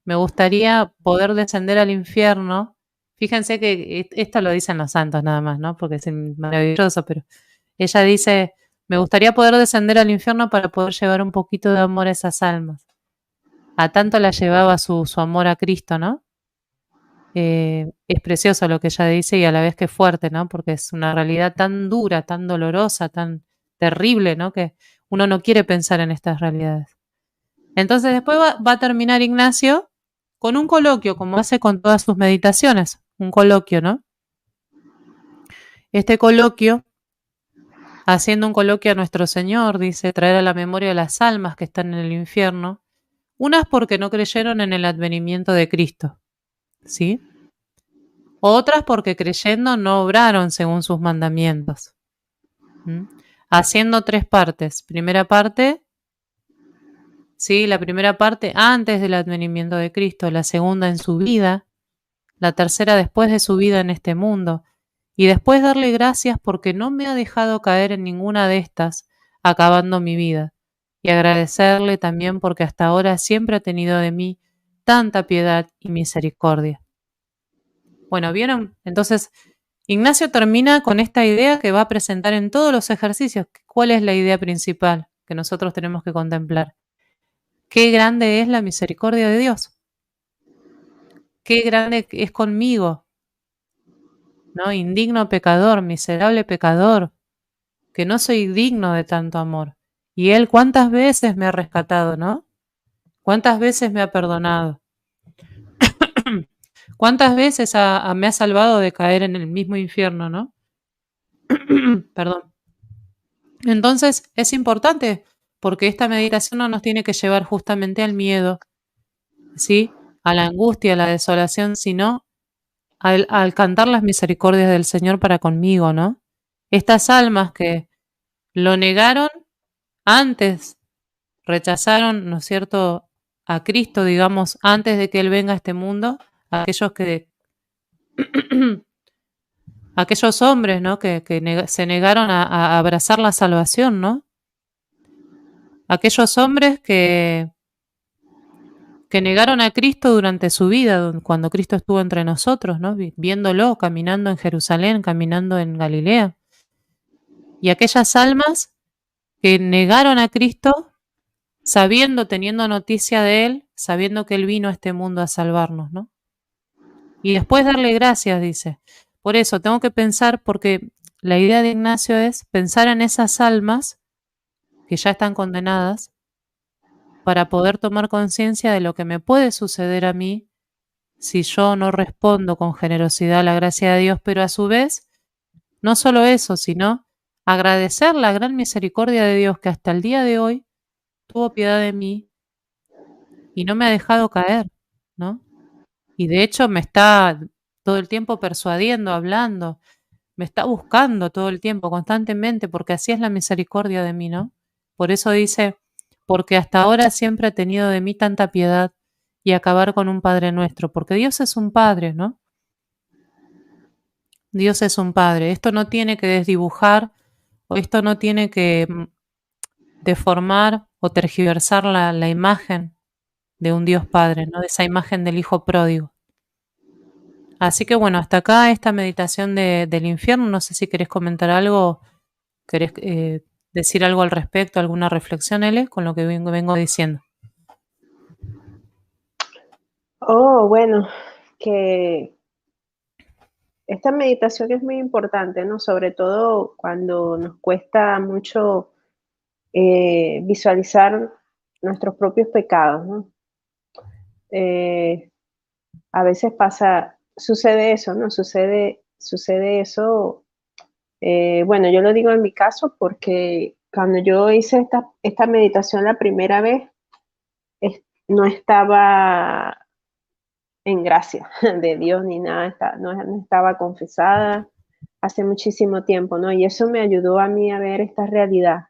me gustaría poder descender al infierno. Fíjense que esto lo dicen los santos nada más, ¿no? Porque es maravilloso, pero ella dice, me gustaría poder descender al infierno para poder llevar un poquito de amor a esas almas. A tanto la llevaba su amor a Cristo, ¿no? Es precioso lo que ella dice y a la vez que fuerte, ¿no? Porque es una realidad tan dura, tan dolorosa, tan terrible, ¿no? Que uno no quiere pensar en estas realidades. Entonces después va a terminar Ignacio con un coloquio, como hace con todas sus meditaciones, un coloquio, ¿no? Este coloquio, haciendo un coloquio a nuestro Señor, dice, traer a la memoria las almas que están en el infierno, unas porque no creyeron en el advenimiento de Cristo, ¿sí? Otras porque creyendo no obraron según sus mandamientos. Haciendo tres partes. Primera parte, ¿sí? La primera parte antes del advenimiento de Cristo, la segunda en su vida, la tercera después de su vida en este mundo, y después darle gracias porque no me ha dejado caer en ninguna de estas, acabando mi vida, y agradecerle también porque hasta ahora siempre ha tenido de mí tanta piedad y misericordia. Bueno, ¿vieron? Entonces, Ignacio termina con esta idea que va a presentar en todos los ejercicios. ¿Cuál es la idea principal que nosotros tenemos que contemplar? Qué grande es la misericordia de Dios. Qué grande es conmigo, ¿no? Indigno pecador, miserable pecador, que no soy digno de tanto amor. Y Él cuántas veces me ha rescatado, ¿no? Cuántas veces me ha perdonado. ¿Cuántas veces me ha salvado de caer en el mismo infierno, ¿no? Perdón. Entonces es importante porque esta meditación no nos tiene que llevar justamente al miedo, ¿sí? A la angustia, a la desolación, sino al cantar las misericordias del Señor para conmigo, ¿no? Estas almas que lo negaron antes, rechazaron, ¿no es cierto?, a Cristo, digamos, antes de que Él venga a este mundo, aquellos que, aquellos hombres, ¿no?, que se negaron a abrazar la salvación, ¿no? Aquellos hombres que negaron a Cristo durante su vida, cuando Cristo estuvo entre nosotros, ¿no? Viéndolo, caminando en Jerusalén, caminando en Galilea. Y aquellas almas que negaron a Cristo sabiendo, teniendo noticia de Él, sabiendo que Él vino a este mundo a salvarnos, ¿no? Y después darle gracias, dice. Por eso tengo que pensar, porque la idea de Ignacio es pensar en esas almas que ya están condenadas para poder tomar conciencia de lo que me puede suceder a mí si yo no respondo con generosidad a la gracia de Dios, pero a su vez, no solo eso, sino agradecer la gran misericordia de Dios que hasta el día de hoy tuvo piedad de mí y no me ha dejado caer, ¿no? Y de hecho me está todo el tiempo persuadiendo, hablando, me está buscando todo el tiempo, constantemente, porque así es la misericordia de mí, ¿no? Por eso dice, porque hasta ahora siempre ha tenido de mí tanta piedad y acabar con un Padre nuestro, porque Dios es un Padre, ¿no? Dios es un Padre. Esto no tiene que desdibujar o esto no tiene que deformar o tergiversar la imagen de un Dios Padre, ¿no? De esa imagen del Hijo pródigo. Así que bueno, hasta acá esta meditación del infierno. No sé si querés comentar algo, querés decir algo al respecto, alguna reflexión, Ele, con lo que vengo diciendo. Oh, bueno, que esta meditación es muy importante, ¿no? Sobre todo cuando nos cuesta mucho visualizar nuestros propios pecados, ¿no? A veces sucede eso, ¿no? Sucede eso. Bueno, yo lo digo en mi caso porque cuando yo hice esta meditación la primera vez, no estaba en gracia de Dios ni nada, no estaba confesada hace muchísimo tiempo, ¿no? Y eso me ayudó a mí a ver esta realidad.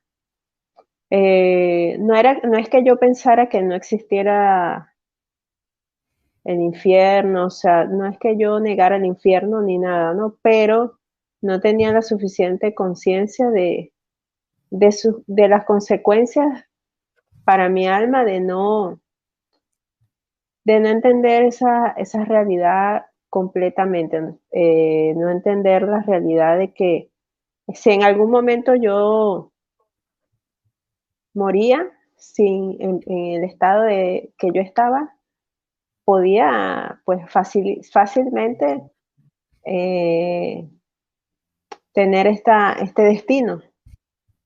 No es que yo pensara que no existiera el infierno, o sea, no es que yo negara el infierno ni nada, ¿no? Pero no tenía la suficiente conciencia de las consecuencias para mi alma de no entender esa realidad completamente, no entender la realidad de que si en algún momento yo moría en el estado que yo estaba, podía pues fácilmente eh, tener este destino,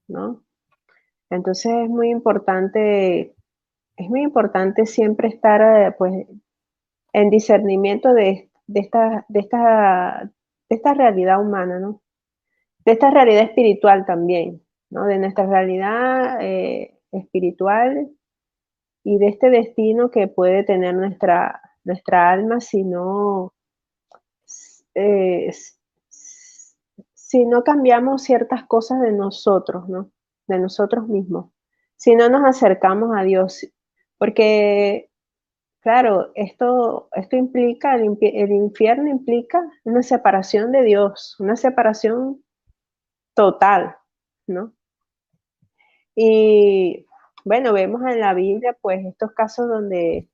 ¿no? Entonces es muy importante siempre estar pues en discernimiento de esta realidad humana, ¿no? De esta realidad espiritual también, ¿no? De nuestra realidad espiritual y de este destino que puede tener nuestra alma eh, s- si no cambiamos ciertas cosas de nosotros, ¿no? De nosotros mismos. Si no nos acercamos a Dios. Porque, claro, esto implica, el infierno implica una separación de Dios, una separación total, ¿no? Y bueno, vemos en la Biblia, pues, estos casos donde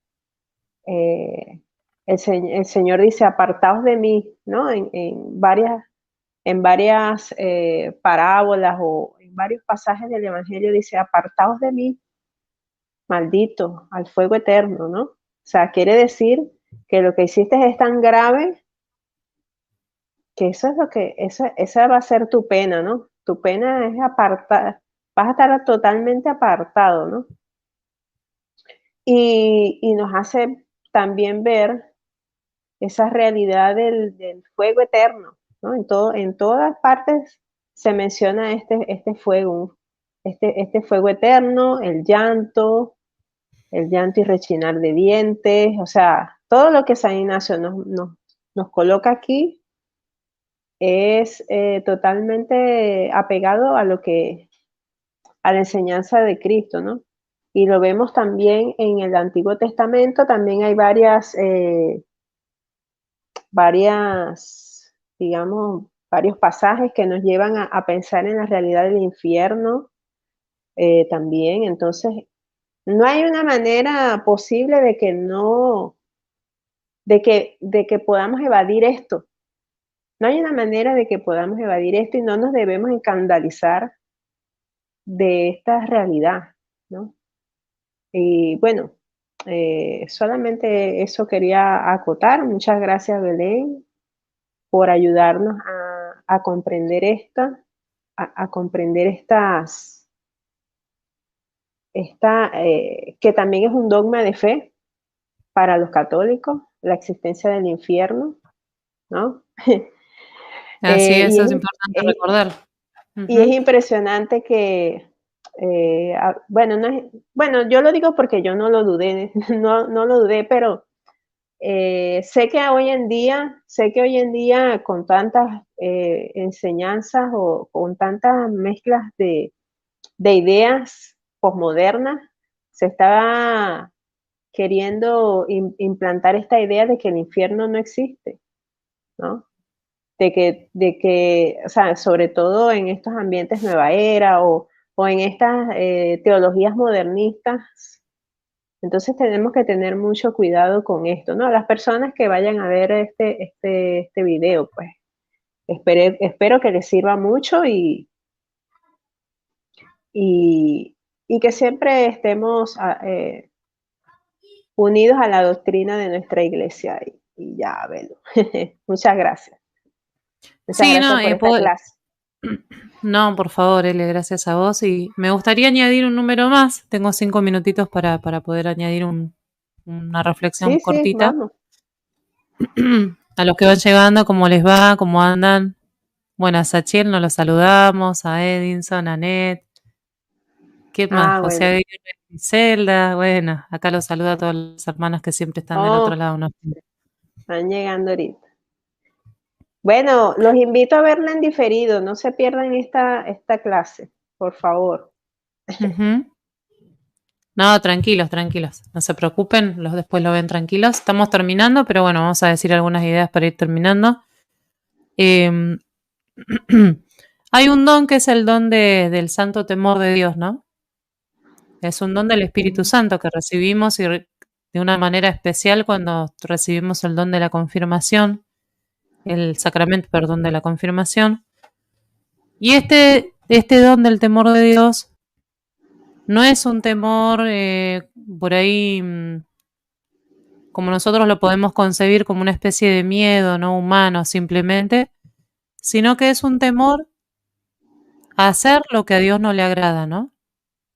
eh, el Señor dice, apartaos de mí, ¿no? En varias parábolas o en varios pasajes del Evangelio dice, apartaos de mí, maldito, al fuego eterno, ¿no? O sea, quiere decir que lo que hiciste es tan grave que eso es esa va a ser tu pena, ¿no? Tu pena es apartar, vas a estar totalmente apartado, ¿no? Y nos hace también ver esa realidad del fuego eterno, ¿no? En todas partes se menciona este fuego, este fuego eterno, el llanto y rechinar de dientes, o sea, todo lo que San Ignacio nos coloca aquí es totalmente apegado a a la enseñanza de Cristo, ¿no? Y lo vemos también en el Antiguo Testamento, también hay digamos, varios pasajes que nos llevan a pensar en la realidad del infierno también. Entonces, no hay una manera posible de que no, de que podamos evadir esto. No hay una manera de que podamos evadir esto y no nos debemos escandalizar de esta realidad, ¿no? Y bueno, solamente eso quería acotar. Muchas gracias, Belén, por ayudarnos a comprender a comprender que también es un dogma de fe para los católicos, la existencia del infierno, ¿no? Así Y eso es importante recordar. y es Ujú. impresionante que, bueno, bueno, yo lo digo porque yo no lo dudé, no lo dudé, pero sé que hoy en día con tantas enseñanzas o con tantas mezclas de ideas posmodernas, se estaba queriendo implantar esta idea de que el infierno no existe, ¿no? O sea, sobre todo en estos ambientes nueva era o en estas teologías modernistas. Entonces tenemos que tener mucho cuidado con esto, ¿no? Las personas que vayan a ver este video, pues espero que les sirva mucho y, y que siempre estemos unidos a la doctrina de nuestra iglesia. Y ya, Belo. Muchas gracias. Muchas Sí, no, gracias por esta clase. no, por favor, Ele, gracias a vos. Y me gustaría añadir un número más. Tengo 5 minutitos para poder añadir una reflexión Sí, sí, cortita. vamos. A los que van llegando, ¿cómo les va? ¿Cómo andan? Bueno, a Sachiel nos los saludamos, a Edinson, a Net. ¿Qué más? Ah, José bueno. Aguirre y Zelda. Bueno, acá los saluda a todos los hermanos que siempre están del otro Oh, lado, ¿no? están llegando ahorita. Bueno, los invito a verla en diferido, no se pierdan esta clase, por favor. Ujú. No, tranquilos, tranquilos. No se preocupen, los después lo ven tranquilos. Estamos terminando, pero bueno, vamos a decir algunas ideas para ir terminando. Eh, hay un don que es el don del santo temor de Dios, ¿no? Es un don del Espíritu Ujú. Santo que recibimos de una manera especial cuando recibimos el don de la confirmación, el sacramento, perdón, de la confirmación. Y este don del temor de Dios no es un temor por ahí como nosotros lo podemos concebir como una especie de miedo no humano simplemente, sino que es un temor a hacer lo que a Dios no le agrada, ¿no?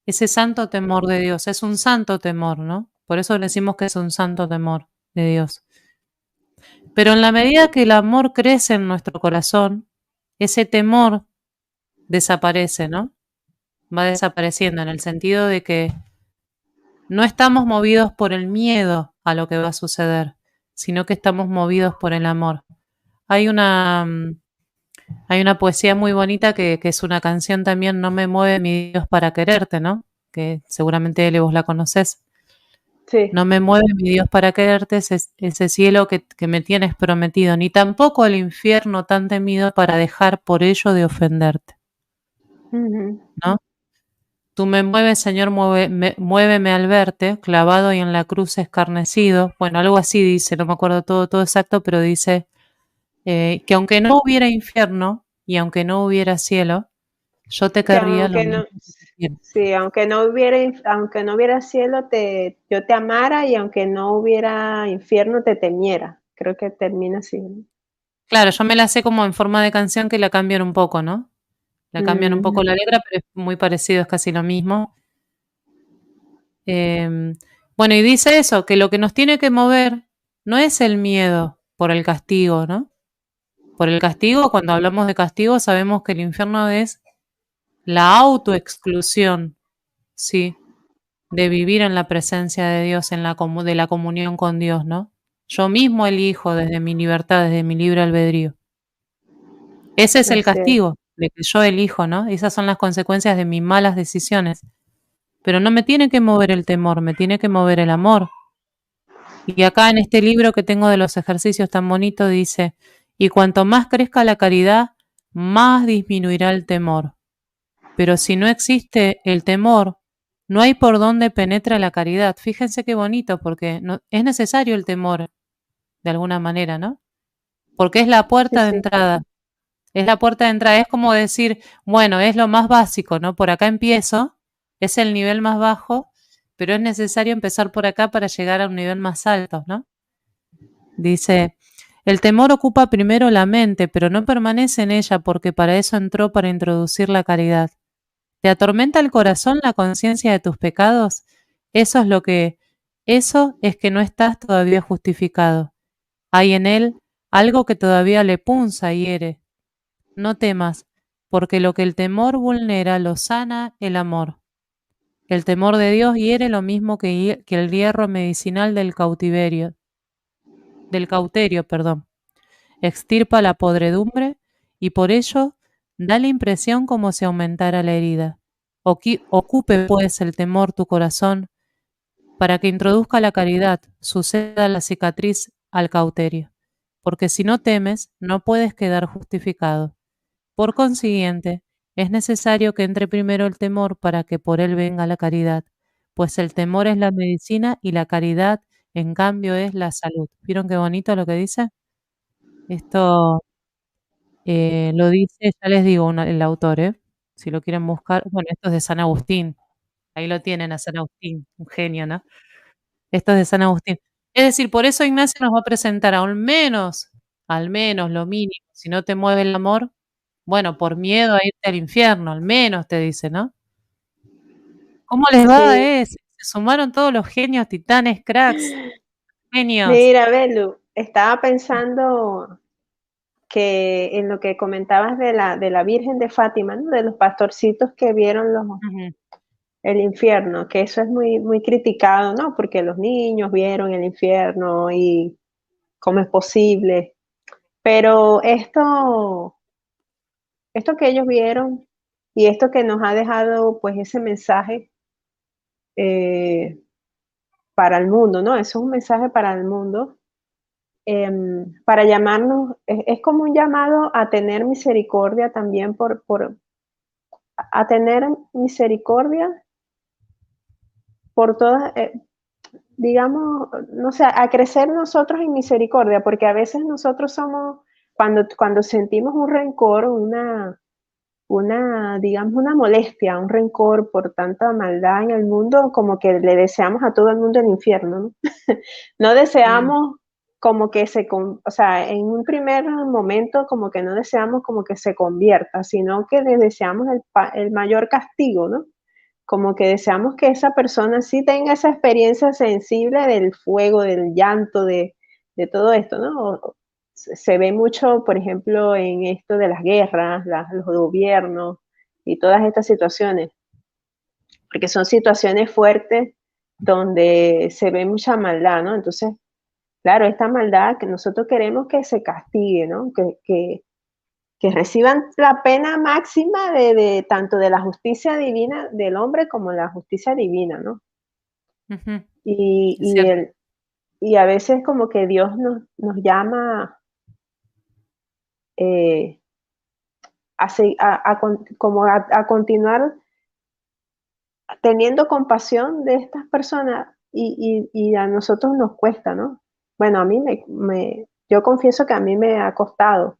Ese santo temor de Dios, es un santo temor, ¿no? Por eso decimos que es un santo temor de Dios. Pero en la medida que el amor crece en nuestro corazón, ese temor desaparece, ¿no? Va desapareciendo en el sentido de que no estamos movidos por el miedo a lo que va a suceder, sino que estamos movidos por el amor. Hay una, hay una poesía muy bonita que es una canción también, No me mueve mi Dios para quererte, ¿no? Que seguramente Ele vos la conocés. Sí. No me mueve mi Dios para quererte ese cielo que me tienes prometido, ni tampoco el infierno tan temido para dejar por ello de ofenderte, Ujú. ¿no? Tú me mueves, Señor, muéveme al verte, clavado y en la cruz escarnecido. Bueno, algo así dice, no me acuerdo todo exacto, pero dice que aunque no hubiera infierno y aunque no hubiera cielo, yo te Que querría lo aunque mismo no, que te quiero. sí, aunque no hubiera cielo, yo te amara y aunque no hubiera infierno, te temiera. Creo que termina así, ¿no? Claro, yo me la sé como en forma de canción que la cambian un poco, ¿no? La cambian un poco Ujú. la letra, pero es muy parecido, es casi lo mismo. Eh, bueno, y dice eso, que lo que nos tiene que mover no es el miedo por el castigo, ¿no? Por el castigo, cuando hablamos de castigo, sabemos que el infierno es la autoexclusión, ¿sí? De vivir en la presencia de Dios, de la comunión con Dios, ¿no? Yo mismo elijo desde mi libertad, desde mi libre albedrío. Ese es el Así es. castigo de que yo elijo, ¿no? Esas son las consecuencias de mis malas decisiones. Pero no me tiene que mover el temor, me tiene que mover el amor. Y acá en este libro que tengo de los ejercicios tan bonito dice, y cuanto más crezca la caridad, más disminuirá el temor. Pero si no existe el temor, no hay por dónde penetra la caridad. Fíjense qué bonito, porque es necesario el temor, de alguna manera, ¿no? Porque es la Sí, puerta de sí. entrada. Es la puerta de entrada. Es como decir, bueno, es lo más básico, ¿no? Por acá empiezo, es el nivel más bajo, pero es necesario empezar por acá para llegar a un nivel más alto, ¿no? Dice, el temor ocupa primero la mente, pero no permanece en ella porque para eso entró para introducir la caridad. ¿Te atormenta el corazón la conciencia de tus pecados? Eso es que no estás todavía justificado. Hay en él algo que todavía le punza y hiere. No temas, porque lo que el temor vulnera lo sana el amor. El temor de Dios hiere lo mismo que el hierro medicinal del cauterio, perdón. Extirpa la podredumbre y por ello da la impresión como si aumentara la herida. Ocupe pues el temor tu corazón para que introduzca la caridad, suceda la cicatriz al cauterio, porque si no temes, no puedes quedar justificado. Por consiguiente, es necesario que entre primero el temor para que por él venga la caridad, pues el temor es la medicina y la caridad, en cambio, es la salud. ¿Vieron qué bonito lo que dice? Esto lo dice, ya les digo, el autor, ¿eh? Si lo quieren buscar. Bueno, esto es de San Agustín. Ahí lo tienen a San Agustín, un genio, ¿no? Esto es de San Agustín. Es decir, por eso Ignacio nos va a presentar al menos lo mínimo, si no te mueve el amor, bueno, por miedo a irte al infierno, al menos te dice, ¿no? ¿Cómo les va, Sí. Se sumaron todos los genios, titanes, cracks, genios. Mira, Belu, estaba pensando que en lo que comentabas de la Virgen de Fátima, ¿no? De los pastorcitos que vieron Ujú, el infierno, que eso es muy, muy criticado, ¿no? Porque los niños vieron el infierno y cómo es posible. Pero esto que ellos vieron y esto que nos ha dejado pues ese mensaje eh, para el mundo, ¿no? Eso es un mensaje para el mundo, para llamarnos, es como un llamado a tener misericordia también a tener misericordia por todas, digamos, no sé, a crecer nosotros en misericordia, porque a veces nosotros somos, cuando sentimos un rencor, digamos, una molestia, un rencor por tanta maldad en el mundo, como que le deseamos a todo el mundo el infierno, ¿no? No mm, deseamos como que o sea, en un primer momento como que no deseamos como que se convierta, sino que le deseamos el mayor castigo, ¿no? Como que deseamos que esa persona sí tenga esa experiencia sensible del fuego, del llanto, de todo esto, ¿no? Se ve mucho, por ejemplo, en esto de las guerras, los gobiernos y todas estas situaciones, porque son situaciones fuertes donde se ve mucha maldad, ¿no? Entonces, claro, esta maldad que nosotros queremos que se castigue, ¿no? Que reciban la pena máxima tanto de la justicia divina del hombre como la justicia divina, ¿no? ujú, Y, es y, cierto. el, y a veces como que Dios nos llama eh, como a continuar teniendo compasión de estas personas y a nosotros nos cuesta, ¿no? Bueno, a mí yo confieso que a mí me ha costado.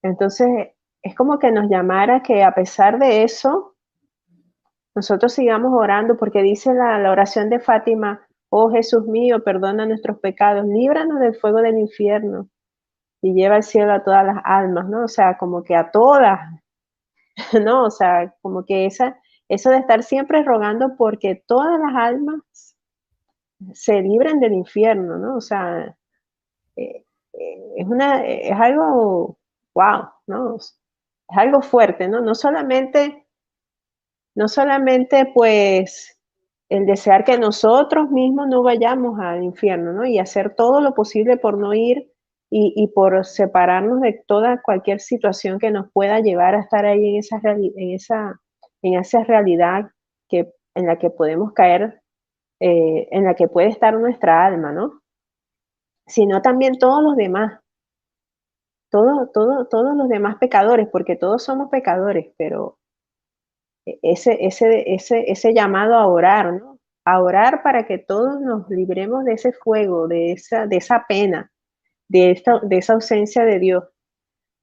Entonces, es como que nos llamara que a pesar de eso, nosotros sigamos orando, porque dice la oración de Fátima, oh Jesús mío, perdona nuestros pecados, líbranos del fuego del infierno y lleva al cielo a todas las almas, ¿no? O sea, como que a todas, ¿no? O sea, como que eso de estar siempre rogando porque todas las almas se libren del infierno, ¿no? O sea, eh, es algo, wow, ¿no? Es algo fuerte, ¿no? No solamente pues el desear que nosotros mismos no vayamos al infierno, ¿no? Y hacer todo lo posible por no ir y por separarnos de toda cualquier situación que nos pueda llevar a estar ahí en esa realidad en la que podemos caer, en la que puede estar nuestra alma, ¿no? Sino también todos los demás, todos los demás pecadores, porque todos somos pecadores, pero ese llamado a orar, ¿no? A orar para que todos nos libremos de ese fuego, de esa pena, de esa ausencia de Dios.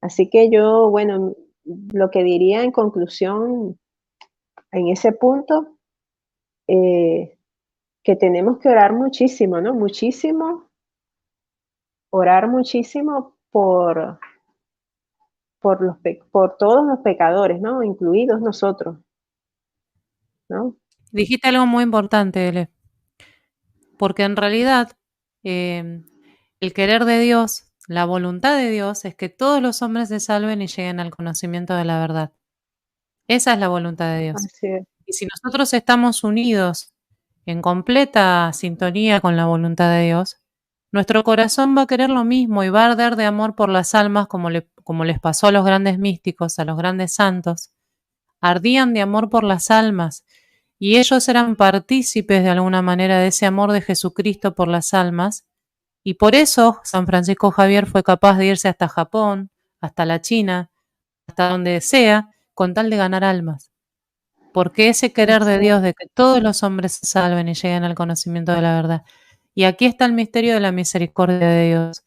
Así que yo, bueno, lo que diría en conclusión en ese punto, que tenemos que orar muchísimo, ¿no? Muchísimo, orar muchísimo por todos los pecadores, ¿no? Incluidos nosotros, ¿no? Dijiste algo muy importante, Ele, porque en realidad eh, el querer de Dios, la voluntad de Dios es que todos los hombres se salven y lleguen al conocimiento de la verdad. Esa es la voluntad de Dios. Así es. Y si nosotros estamos unidos en completa sintonía con la voluntad de Dios, nuestro corazón va a querer lo mismo y va a arder de amor por las almas como les pasó a los grandes místicos, a los grandes santos. Ardían de amor por las almas y ellos eran partícipes de alguna manera de ese amor de Jesucristo por las almas. Y por eso San Francisco Javier fue capaz de irse hasta Japón, hasta la China, hasta donde sea, con tal de ganar almas. Porque ese querer de Dios de que todos los hombres se salven y lleguen al conocimiento de la verdad. Y aquí está el misterio de la misericordia de Dios.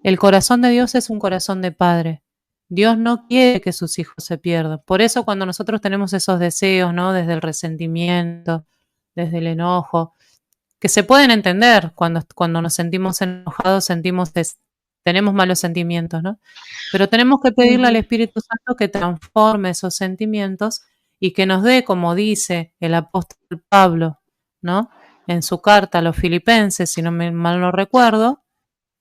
El corazón de Dios es un corazón de padre. Dios no quiere que sus hijos se pierdan. Por eso cuando nosotros tenemos esos deseos, ¿no? Desde el resentimiento, desde el enojo, que se pueden entender cuando nos sentimos enojados, tenemos malos sentimientos, ¿no? Pero tenemos que pedirle al Ujú. Espíritu Santo que transforme esos sentimientos y que nos dé, como dice el apóstol Pablo, ¿no? En su carta a los filipenses, si no me mal no recuerdo,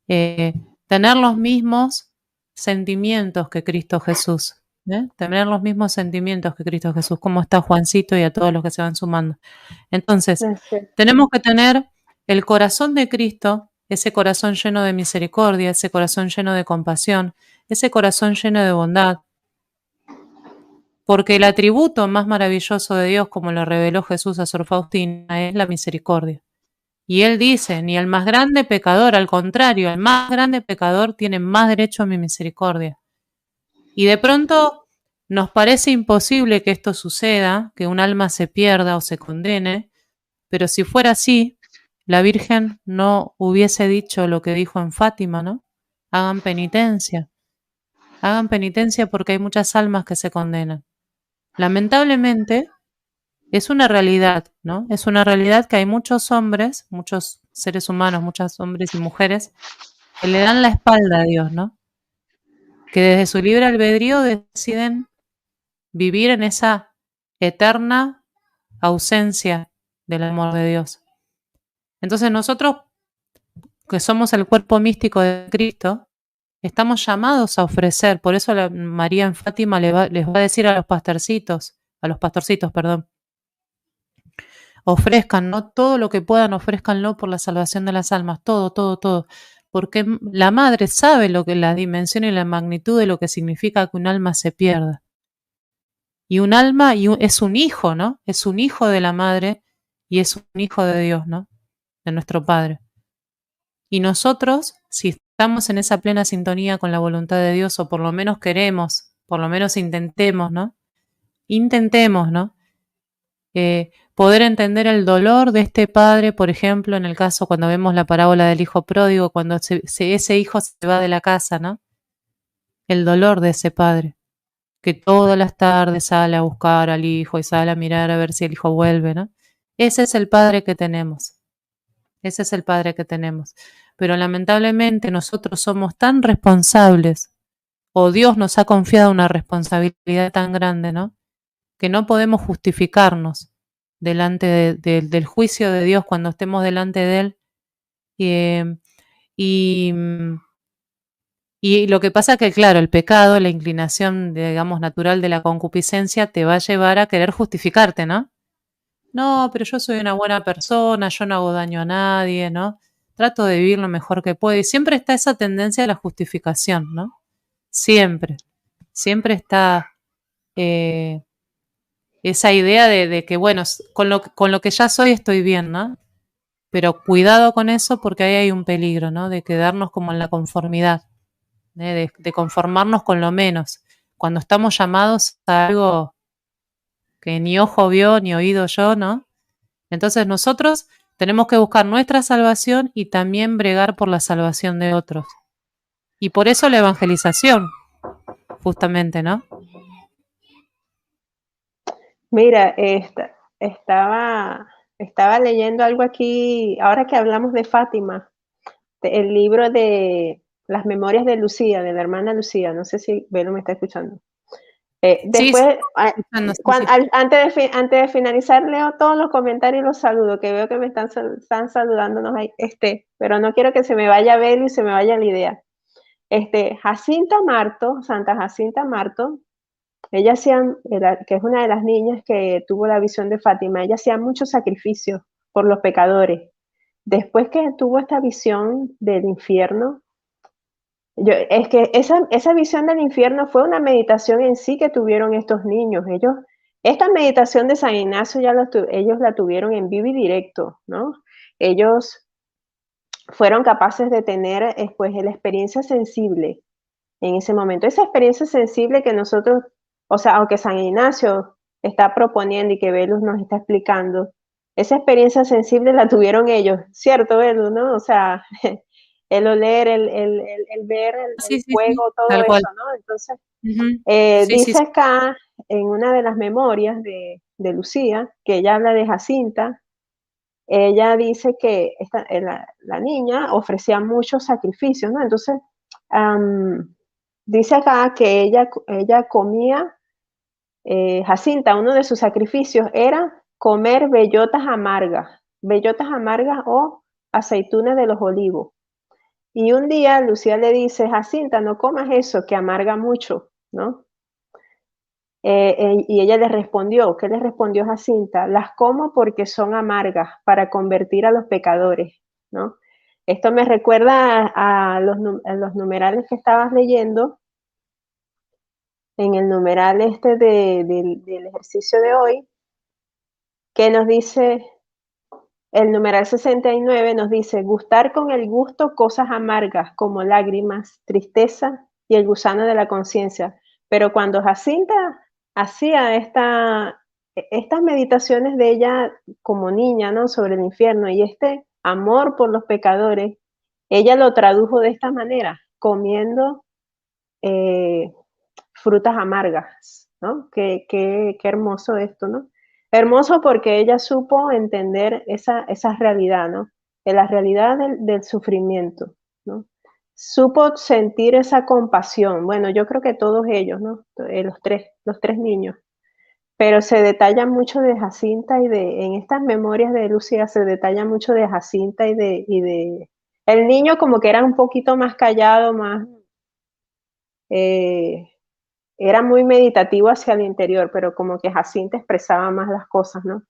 eh, tener los mismos sentimientos que Cristo Jesús, ¿eh? Tener los mismos sentimientos que Cristo Jesús, como está Juancito y a todos los que se van sumando. Entonces, Así es. tenemos que tener el corazón de Cristo, ese corazón lleno de misericordia, ese corazón lleno de compasión, ese corazón lleno de bondad, porque el atributo más maravilloso de Dios, como lo reveló Jesús a Sor Faustina, es la misericordia. Y él dice, ni el más grande pecador, al contrario, el más grande pecador tiene más derecho a mi misericordia. Y de pronto nos parece imposible que esto suceda, que un alma se pierda o se condene, pero si fuera así, la Virgen no hubiese dicho lo que dijo en Fátima, ¿no? Hagan penitencia porque hay muchas almas que se condenan. Lamentablemente, es una realidad, ¿no? Es una realidad que hay muchos hombres, muchos seres humanos, muchos hombres y mujeres que le dan la espalda a Dios, ¿no? Que desde su libre albedrío deciden vivir en esa eterna ausencia del amor de Dios. Entonces nosotros, que somos el cuerpo místico de Cristo, estamos llamados a ofrecer, por eso María en Fátima les va a decir a los pastorcitos, perdón, ofrezcan, ¿no? Todo lo que puedan, ofrézcanlo por la salvación de las almas, todo, todo, todo. Porque la madre sabe la dimensión y la magnitud de lo que significa que un alma se pierda. Y un alma es un hijo, ¿no? Es un hijo de la madre y es un hijo de Dios, ¿no? De nuestro Padre. Y nosotros, si estamos en esa plena sintonía con la voluntad de Dios, o por lo menos queremos, por lo menos intentemos, ¿no? Intentemos, ¿no? Poder entender el dolor de este padre, por ejemplo, en el caso cuando vemos la parábola del hijo pródigo, cuando ese hijo se va de la casa, ¿no? El dolor de ese padre, que todas las tardes sale a buscar al hijo y sale a mirar a ver si el hijo vuelve, ¿no? Ese es el padre que tenemos. Ese es el padre que tenemos. Pero lamentablemente nosotros somos tan responsables, o Dios nos ha confiado una responsabilidad tan grande, ¿no? Que no podemos justificarnos delante del juicio de Dios cuando estemos delante de Él. Y, y lo que pasa es que, claro, el pecado, la inclinación, digamos, natural de la concupiscencia te va a llevar a querer justificarte, ¿no? no, pero yo soy una buena persona, yo no hago daño a nadie, ¿no? Trato de vivir lo mejor que puedo. Y siempre está esa tendencia a la justificación, ¿no? Siempre. Siempre está eh, esa idea de que, bueno, con lo que ya soy estoy bien, ¿no? Pero cuidado con eso porque ahí hay un peligro, ¿no? De quedarnos como en la conformidad, de conformarnos con lo menos. Cuando estamos llamados a algo que ni ojo vio ni oído yo, ¿no? Entonces nosotros tenemos que buscar nuestra salvación y también bregar por la salvación de otros. Y por eso la evangelización, justamente, ¿no? Mira, estaba leyendo algo aquí, ahora que hablamos de Fátima, el libro de las memorias de Lucía, de la hermana Lucía, no sé si Velo me está escuchando. Sí, sí, Después, sí, sí. antes de finalizar, leo todos los comentarios y los saludo, que veo que me están saludándonos ahí, pero no quiero que se me vaya Belo y se me vaya la idea. Jacinta Marto, Santa Jacinta Marto, ella hacía, que es una de las niñas que tuvo la visión de Fátima, ella hacía muchos sacrificios por los pecadores. Después que tuvo esta visión del infierno, es que esa visión del infierno fue una meditación en sí que tuvieron estos niños. Esta meditación de San Ignacio ellos la tuvieron en vivo y directo, ¿no? Ellos fueron capaces de tener pues, la experiencia sensible en ese momento. Esa experiencia sensible que nosotros, o sea, aunque San Ignacio está proponiendo y que Velus nos está explicando, esa experiencia sensible la tuvieron ellos, ¿cierto, Velus? ¿No? O sea, el oler, el ver el Sí, sí, sí, fuego, todo tal cual. eso, ¿no? Entonces, Ujú. Sí, sí, dice sí. acá en una de las memorias de Lucía, que ella habla de Jacinta, ella dice que la niña ofrecía muchos sacrificios, ¿no? Entonces, dice acá que ella comía, Jacinta, uno de sus sacrificios era comer bellotas amargas o aceitunas de los olivos. Y un día Lucía le dice, Jacinta, no comas eso, que amarga mucho, ¿no? Y ella le respondió, ¿qué le respondió Jacinta? Las como porque son amargas para convertir a los pecadores, ¿no? Esto me recuerda a los numerales que estabas leyendo, en el numeral del ejercicio de hoy, que nos dice, el numeral 69 nos dice, gustar con el gusto cosas amargas como lágrimas, tristeza y el gusano de la conciencia. Pero cuando Jacinta hacía estas meditaciones de ella como niña, ¿no? Sobre el infierno y este amor por los pecadores, ella lo tradujo de esta manera, comiendo eh, frutas amargas, ¿no? Qué hermoso esto, ¿no? Hermoso porque ella supo entender esa realidad, ¿no? De la realidad del sufrimiento, ¿no? Supo sentir esa compasión. Bueno, yo creo que todos ellos, ¿no? Los tres niños. Pero se detalla mucho de Jacinta en estas memorias de Lucía se detalla mucho de Jacinta el niño como que era un poquito más callado, más, eh, era muy meditativo hacia el interior, pero como que Jacinta expresaba más las cosas, ¿no?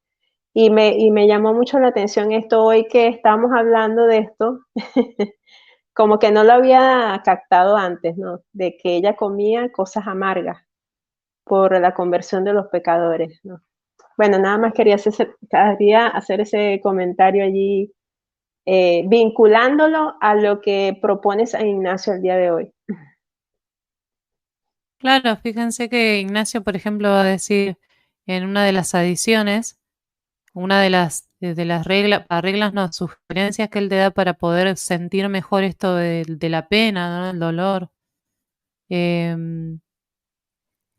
Y me llamó mucho la atención esto hoy que estamos hablando de esto, como que no lo había captado antes, ¿no? De que ella comía cosas amargas por la conversión de los pecadores, ¿no? Bueno, nada más quería hacer ese comentario allí, vinculándolo a lo que propone San Ignacio el día de hoy. Claro, fíjense que Ignacio, por ejemplo, va a decir en una de las adiciones, una de las reglas, no, sugerencias que él te da para poder sentir mejor esto de la pena, ¿no? El dolor. Em,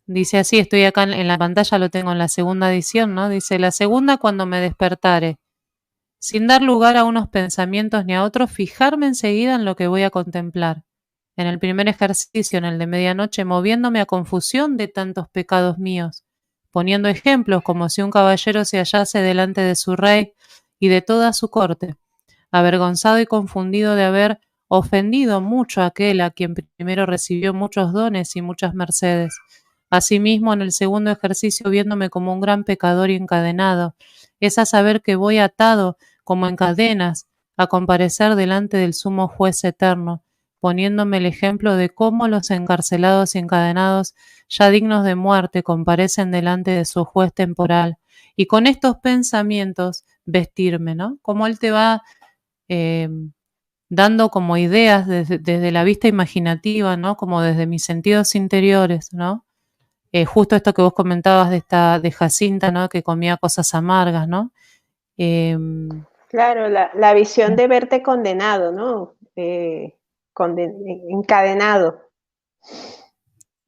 Dice así, estoy acá en la pantalla, lo tengo en la segunda edición, ¿no? Dice, la segunda cuando me despertare, sin dar lugar a unos pensamientos ni a otros, fijarme enseguida en lo que voy a contemplar. En el primer ejercicio, en el de medianoche, moviéndome a confusión de tantos pecados míos, poniendo ejemplos como si un caballero se hallase delante de su rey y de toda su corte, avergonzado y confundido de haber ofendido mucho a aquel a quien primero recibió muchos dones y muchas mercedes. Asimismo, en el segundo ejercicio, viéndome como un gran pecador y encadenado, es a saber que voy atado como en cadenas a comparecer delante del sumo juez eterno, poniéndome el ejemplo de cómo los encarcelados y encadenados, ya dignos de muerte, comparecen delante de su juez temporal, y con estos pensamientos vestirme, ¿no? Como él te va eh, dando como ideas desde la vista imaginativa, ¿no? Como desde mis sentidos interiores, ¿no? Justo esto que vos comentabas de Jacinta, ¿no? Que comía cosas amargas, ¿no? Claro, la visión de verte condenado, ¿no? Encadenado.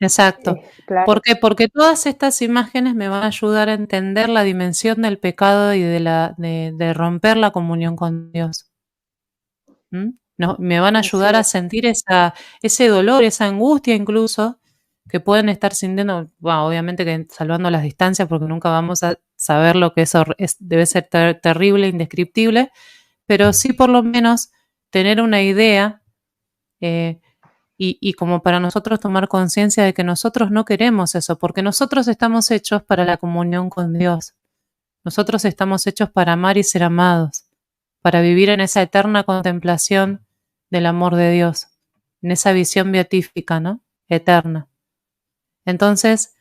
Exacto. ¿Por Claro. qué? Porque todas estas imágenes me van a ayudar a entender la dimensión del pecado y de romper la comunión con Dios. ¿Mm? No, me van a Así ayudar a es. sentir ese dolor, esa angustia incluso, que pueden estar sintiendo, bueno, obviamente que salvando las distancias, porque nunca vamos a saber lo que eso debe ser terrible, indescriptible, pero sí por lo menos tener una idea eh, y como para nosotros tomar conciencia de que nosotros no queremos eso, porque nosotros estamos hechos para la comunión con Dios. Nosotros estamos hechos para amar y ser amados, para vivir en esa eterna contemplación del amor de Dios, en esa visión beatífica, ¿no? Eterna. Entonces,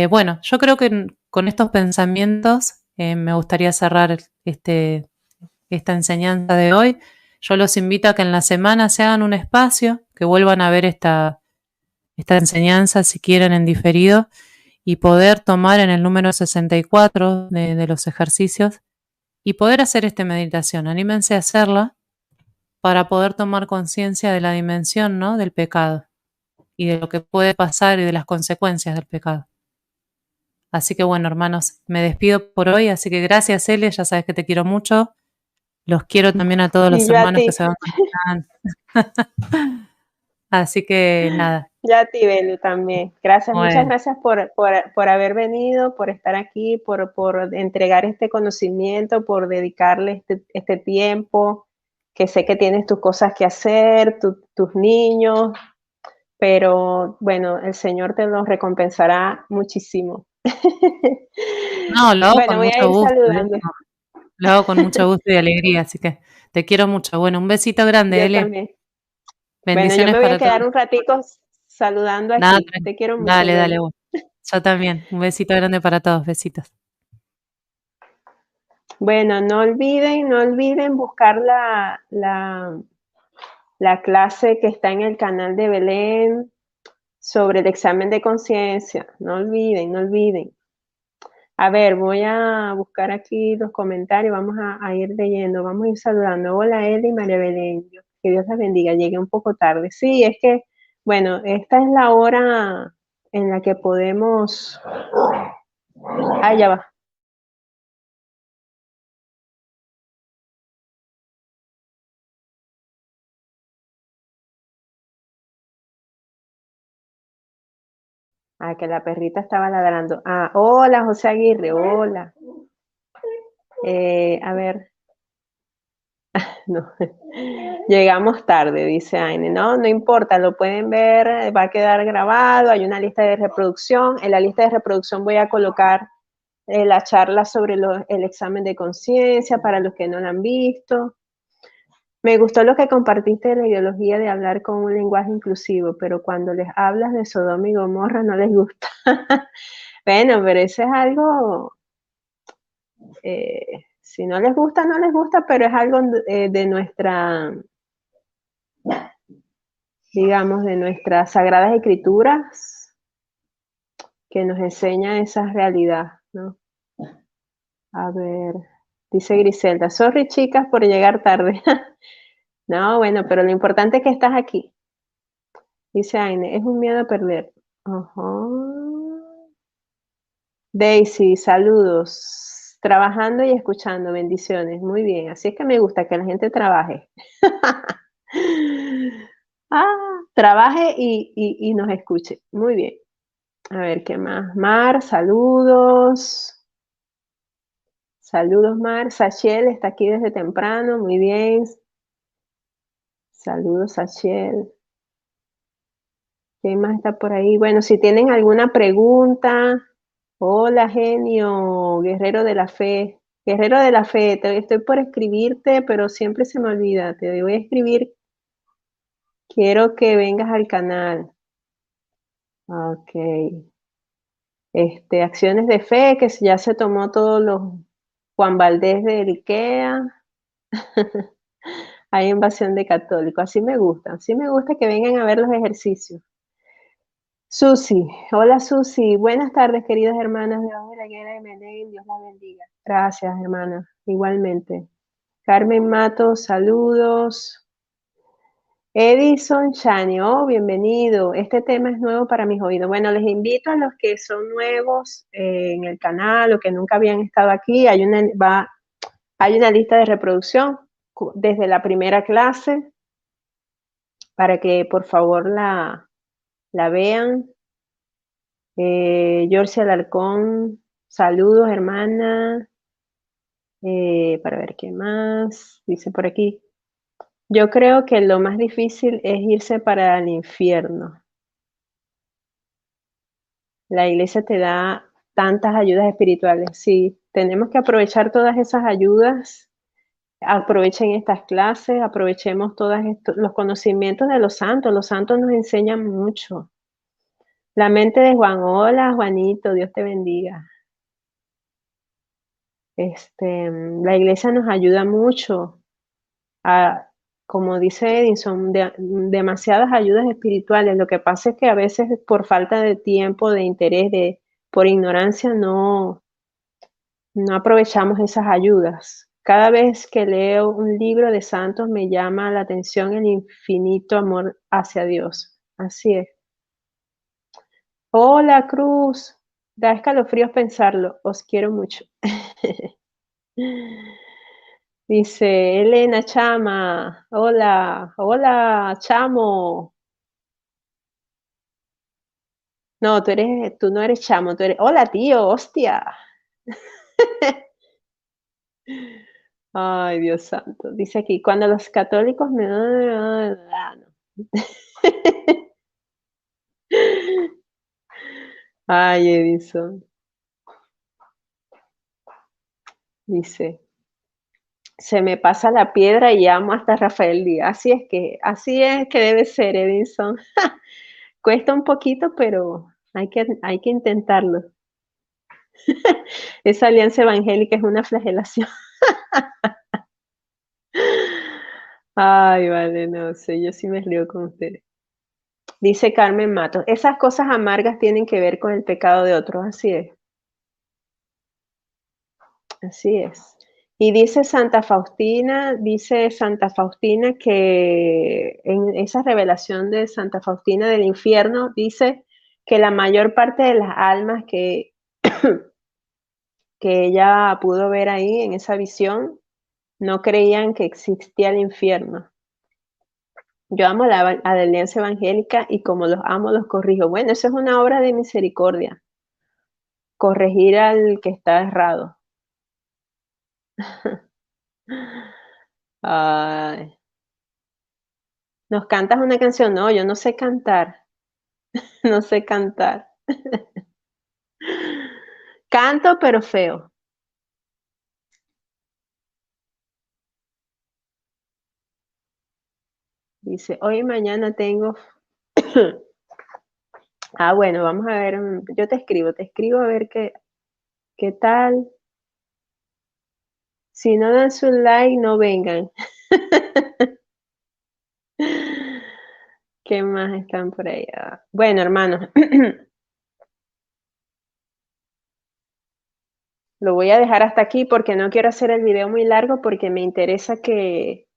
bueno, yo creo que con estos pensamientos me gustaría cerrar esta enseñanza de hoy. Yo los invito a que en la semana se hagan un espacio, que vuelvan a ver esta enseñanza si quieren en diferido y poder tomar en el número 64 de los ejercicios y poder hacer esta meditación. Anímense a hacerla para poder tomar conciencia de la dimensión, ¿no? Del pecado y de lo que puede pasar y de las consecuencias del pecado. Así que bueno, hermanos, me despido por hoy, así que gracias, Ele, ya sabes que te quiero mucho. Los quiero también a todos Y los yo a hermanos que ti, se van conectando. Así que nada, yo a ti, Belu, también. Gracias, muchas bueno, gracias por haber venido, por estar aquí, por entregar este conocimiento, por dedicarle este tiempo, que sé que tienes tus cosas que hacer, tus niños, pero bueno, el Señor te los recompensará muchísimo. no, lo hago Bueno, con voy a mucho ir gusto, saludando. lo hago con mucho gusto y alegría, así que te quiero mucho. Bueno, un besito grande, Yo Ele. también. Bueno, yo Bendiciones me voy a para todos. quedar un ratico saludando Nada, aquí. Te quiero mucho, dale, dale, Belu. vos. Yo también. Un besito grande para todos. Besitos. Bueno, no olviden buscar la clase que está en el canal de Belén sobre el examen de conciencia. No olviden, no olviden. A ver, voy a buscar aquí los comentarios, vamos a ir leyendo, vamos a ir saludando. Hola, Eli y María Belén, que Dios las bendiga, llegué un poco tarde. Sí, es que, bueno, esta es la hora en la que podemos... Ah, ya va. Ah, que la perrita estaba ladrando. Ah, hola, José Aguirre, hola. A ver, no. Llegamos tarde, dice Aine. No, no importa, lo pueden ver, va a quedar grabado, hay una lista de reproducción. En la lista de reproducción voy a colocar la charla sobre el examen de conciencia para los que no la han visto. Me gustó lo que compartiste de la ideología de hablar con un lenguaje inclusivo, pero cuando les hablas de Sodoma y Gomorra no les gusta. Bueno, pero eso es algo, si no les gusta, no les gusta, pero es algo de nuestra, digamos, de nuestras sagradas escrituras que nos enseña esa realidad, ¿no? A ver, dice Griselda, sorry chicas por llegar tarde. No, bueno, pero lo importante es que estás aquí. Dice Aine, es un miedo a perder. Ajá. Daisy, saludos. Trabajando y escuchando, bendiciones. Muy bien, así es que me gusta que la gente trabaje. Trabaje y nos escuche. Muy bien. A ver, ¿qué más? Mar, saludos. Saludos, Mar. Sachiel está aquí desde temprano. Muy bien. Saludos, Sachiel. ¿Quién más está por ahí? Bueno, si tienen alguna pregunta. Hola, genio, guerrero de la fe. Guerrero de la fe, estoy por escribirte, pero siempre se me olvida. Te voy a escribir, quiero que vengas al canal. Ok. Acciones de fe, que ya se tomó todos los Juan Valdés del IKEA. Hay invasión de católicos. Así me gusta que vengan a ver los ejercicios. Susi, hola Susi, buenas tardes queridas hermanas de la Higuera de Belén, Dios las bendiga. Gracias hermana, igualmente. Carmen Matos, saludos. Edison Chanio, bienvenido. Este tema es nuevo para mis oídos. Bueno, les invito a los que son nuevos en el canal o que nunca habían estado aquí. Hay una lista de reproducción desde la primera clase para que por favor la vean. Yorcia Alarcón, saludos hermana. Para ver qué más dice por aquí. Yo creo que lo más difícil es irse para el infierno. La iglesia te da tantas ayudas espirituales. Sí, tenemos que aprovechar todas esas ayudas. Aprovechen estas clases, aprovechemos todos los conocimientos de los santos. Los santos nos enseñan mucho. La mente de Juan, hola Juanito, Dios te bendiga. La iglesia nos ayuda mucho como dice Edison, demasiadas ayudas espirituales. Lo que pasa es que a veces por falta de tiempo, de interés, por ignorancia, no aprovechamos esas ayudas. Cada vez que leo un libro de santos me llama la atención el infinito amor hacia Dios. Así es. Hola, Cruz. Da escalofríos pensarlo. Os quiero mucho. Dice Elena Chama. Hola, hola, Chamo. No, tú no eres Chamo, tú eres. Hola, tío, hostia. Ay, Dios santo. Dice aquí, cuando los católicos me dan. Ay, Edison. Dice, se me pasa la piedra y amo hasta Rafael Díaz. Así es que debe ser, Edison. Cuesta un poquito, pero hay que intentarlo. Esa alianza evangélica es una flagelación. Ay, vale, no sé, yo sí me río con ustedes. Dice Carmen Matos, esas cosas amargas tienen que ver con el pecado de otros, así es. Así es. Y dice Santa Faustina que en esa revelación de Santa Faustina del infierno, dice que la mayor parte de las almas que, que ella pudo ver ahí en esa visión, no creían que existía el infierno. Yo amo la alianza evangélica y como los amo, los corrijo. Bueno, eso es una obra de misericordia. Corregir al que está errado. Ay. ¿Nos cantas una canción? No, yo no sé cantar. No sé cantar. Canto, pero feo. Dice, hoy y mañana tengo. Ah, bueno, vamos a ver. Yo te escribo a ver qué tal. Si no dan su like, no vengan. ¿Qué más están por ahí? Bueno, hermanos. Lo voy a dejar hasta aquí porque no quiero hacer el video muy largo porque me interesa que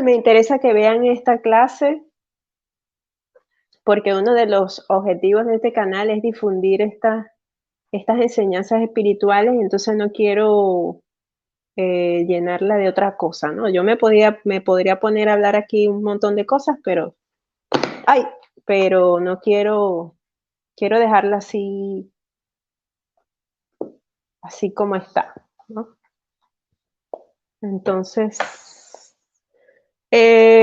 me interesa que vean esta clase porque uno de los objetivos de este canal es difundir estas enseñanzas espirituales, entonces no quiero llenarla de otra cosa, ¿no? Yo me podría poner a hablar aquí un montón de cosas, pero no quiero dejarla así como está, ¿no? Entonces,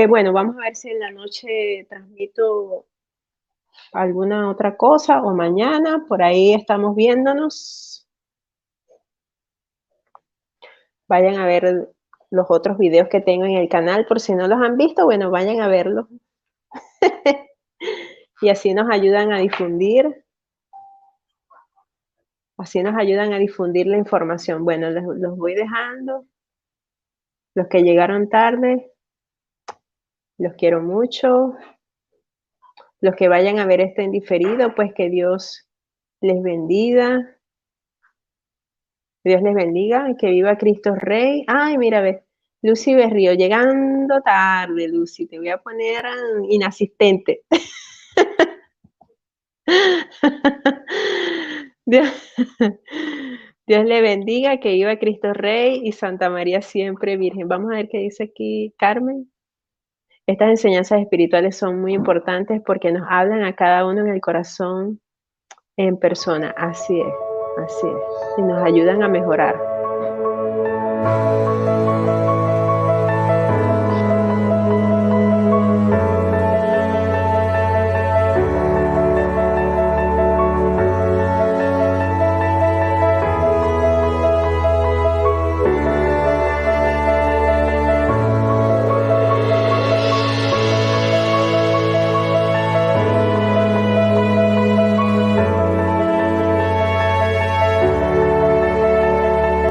bueno, vamos a ver si en la noche transmito alguna otra cosa o mañana, por ahí estamos viéndonos. Vayan a ver los otros videos que tengo en el canal, por si no los han visto, bueno, vayan a verlos. Y así nos ayudan a difundir la información. Bueno, los voy dejando. Los que llegaron tarde, los quiero mucho. Los que vayan a ver esto en diferido, pues que Dios les bendiga. Dios les bendiga y que viva Cristo Rey. Ay, mira, ves, Lucy Berrío, llegando tarde, Lucy, te voy a poner inasistente. Dios, Dios le bendiga, que viva Cristo Rey y Santa María siempre Virgen. Vamos a ver qué dice aquí Carmen. Estas enseñanzas espirituales son muy importantes porque nos hablan a cada uno en el corazón en persona. Así es, y nos ayudan a mejorar.